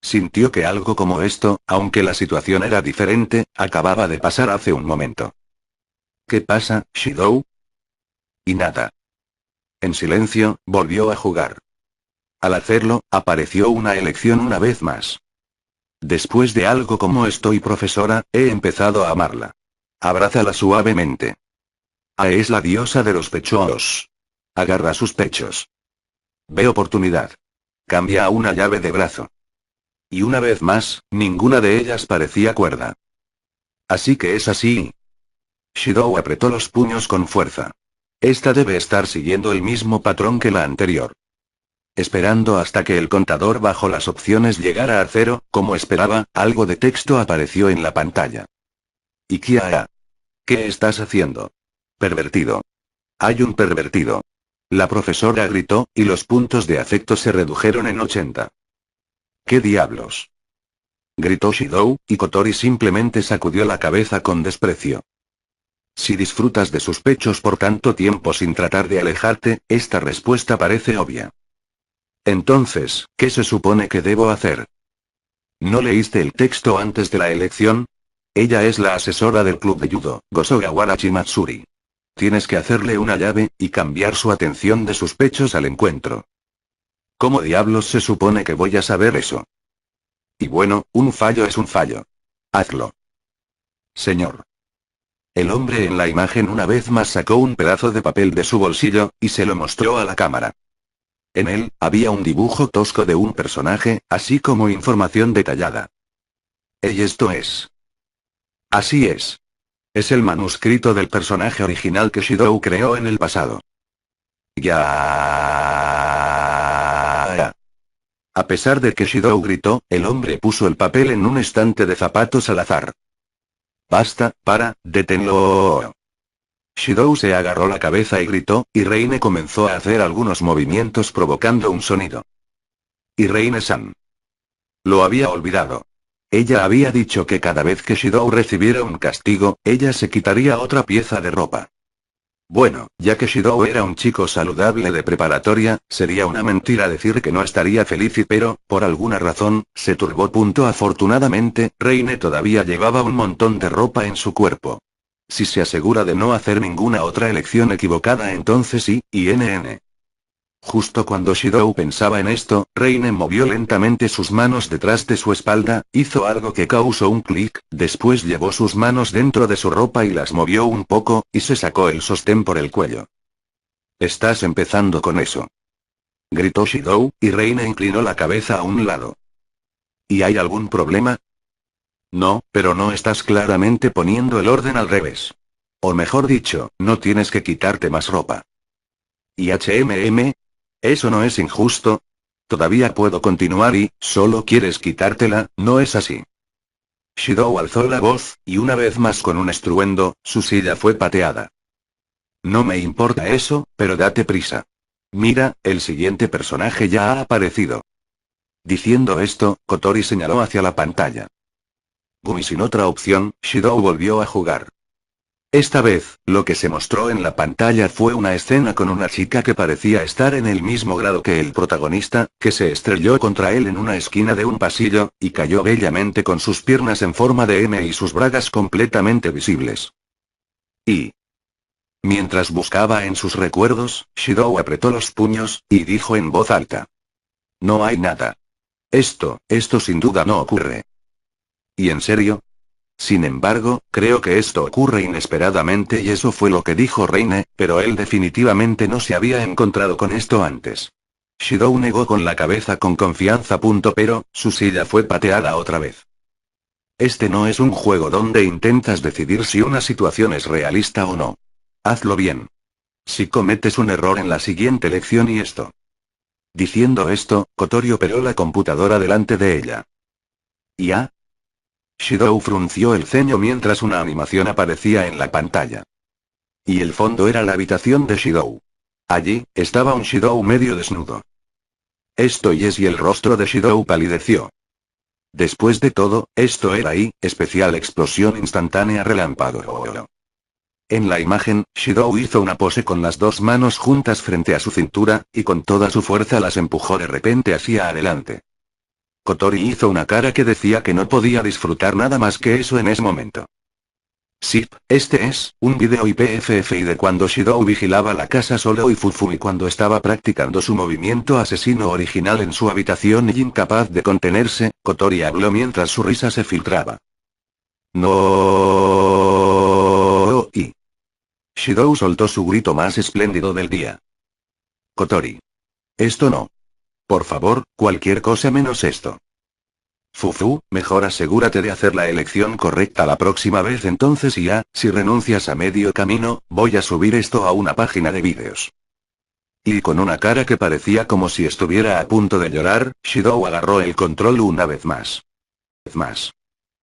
Sintió que algo como esto, aunque la situación era diferente, acababa de pasar hace un momento. ¿Qué pasa, Shidou? Y nada. En silencio, volvió a jugar. Al hacerlo, apareció una elección una vez más. Después de algo como estoy profesora, he empezado a amarla. Abrázala suavemente. Es la diosa de los pechos. Agarra sus pechos. Ve oportunidad. Cambia a una llave de brazo. Y una vez más, ninguna de ellas parecía cuerda. Así que es así. Shidou apretó los puños con fuerza. Esta debe estar siguiendo el mismo patrón que la anterior. Esperando hasta que el contador bajo las opciones llegara a 0, como esperaba, algo de texto apareció en la pantalla. Ikia. ¿Qué estás haciendo? Pervertido. Hay un pervertido. La profesora gritó, y los puntos de afecto se redujeron en 80. ¿Qué diablos? Gritó Shidou, y Kotori simplemente sacudió la cabeza con desprecio. Si disfrutas de sus pechos por tanto tiempo sin tratar de alejarte, esta respuesta parece obvia. Entonces, ¿qué se supone que debo hacer? ¿No leíste el texto antes de la elección? Ella es la asesora del club de judo, Gosogawara Chimatsuri. Tienes que hacerle una llave, y cambiar su atención de sus pechos al encuentro. ¿Cómo diablos se supone que voy a saber eso? Y bueno, un fallo es un fallo. Hazlo. Señor. El hombre en la imagen una vez más sacó un pedazo de papel de su bolsillo, y se lo mostró a la cámara. En él, había un dibujo tosco de un personaje, así como información detallada. Y esto es. Así es. Es el manuscrito del personaje original que Shidou creó en el pasado. Ya. A pesar de que Shidou gritó, el hombre puso el papel en un estante de zapatos al azar. Basta, deténlo. Shidou se agarró la cabeza y gritó, y Reine comenzó a hacer algunos movimientos provocando un sonido. Y Reine-san. Lo había olvidado. Ella había dicho que cada vez que Shidou recibiera un castigo, ella se quitaría otra pieza de ropa. Bueno, ya que Shidou era un chico saludable de preparatoria, sería una mentira decir que no estaría feliz pero, por alguna razón, se turbó. Afortunadamente, Reine todavía llevaba un montón de ropa en su cuerpo. Si se asegura de no hacer ninguna otra elección equivocada entonces sí, y NN. Justo cuando Shidou pensaba en esto, Reine movió lentamente sus manos detrás de su espalda, hizo algo que causó un clic, después llevó sus manos dentro de su ropa y las movió un poco, y se sacó el sostén por el cuello. «Estás empezando con eso», gritó Shidou, y Reine inclinó la cabeza a un lado. «¿Y hay algún problema?» «No, pero no estás claramente poniendo el orden al revés. O mejor dicho, no tienes que quitarte más ropa». «¿Y HMM? ¿Eso no es injusto? Todavía puedo continuar y, solo quieres quitártela, ¿no es así?» Shidou alzó la voz, y una vez más con un estruendo, su silla fue pateada. «No me importa eso, pero date prisa. Mira, el siguiente personaje ya ha aparecido». Diciendo esto, Kotori señaló hacia la pantalla. Y sin otra opción, Shidou volvió a jugar. Esta vez, lo que se mostró en la pantalla fue una escena con una chica que parecía estar en el mismo grado que el protagonista, que se estrelló contra él en una esquina de un pasillo, y cayó bellamente con sus piernas en forma de M y sus bragas completamente visibles. Y... mientras buscaba en sus recuerdos, Shidou apretó los puños, y dijo en voz alta. «No hay nada. Esto sin duda no ocurre». «¿Y en serio?» «Sin embargo, creo que esto ocurre inesperadamente y eso fue lo que dijo Reine, pero él definitivamente no se había encontrado con esto antes». Shidou negó con la cabeza con confianza. Pero, su silla fue pateada otra vez. «Este no es un juego donde intentas decidir si una situación es realista o no. Hazlo bien. Si cometes un error en la siguiente lección y esto». Diciendo esto, Kotori operó la computadora delante de ella. «¿Ya?» Shidou frunció el ceño mientras una animación aparecía en la pantalla. Y el fondo era la habitación de Shidou. Allí, estaba un Shidou medio desnudo. Esto y el rostro de Shidou palideció. Después de todo, esto era especial explosión instantánea relámpago. En la imagen, Shidou hizo una pose con las dos manos juntas frente a su cintura, y con toda su fuerza las empujó de repente hacia adelante. Kotori hizo una cara que decía que no podía disfrutar nada más que eso en ese momento. «Sip, este es un video IPFFI de cuando Shidou vigilaba la casa solo y Fufu y cuando estaba practicando su movimiento asesino original en su habitación y incapaz de contenerse», Kotori habló mientras su risa se filtraba. «No». Y Shidou soltó su grito más espléndido del día. «Kotori. Esto no. Por favor, cualquier cosa menos esto». «Fufu, mejor asegúrate de hacer la elección correcta la próxima vez entonces y si renuncias a medio camino, voy a subir esto a una página de vídeos». Y con una cara que parecía como si estuviera a punto de llorar, Shidou agarró el control una vez más.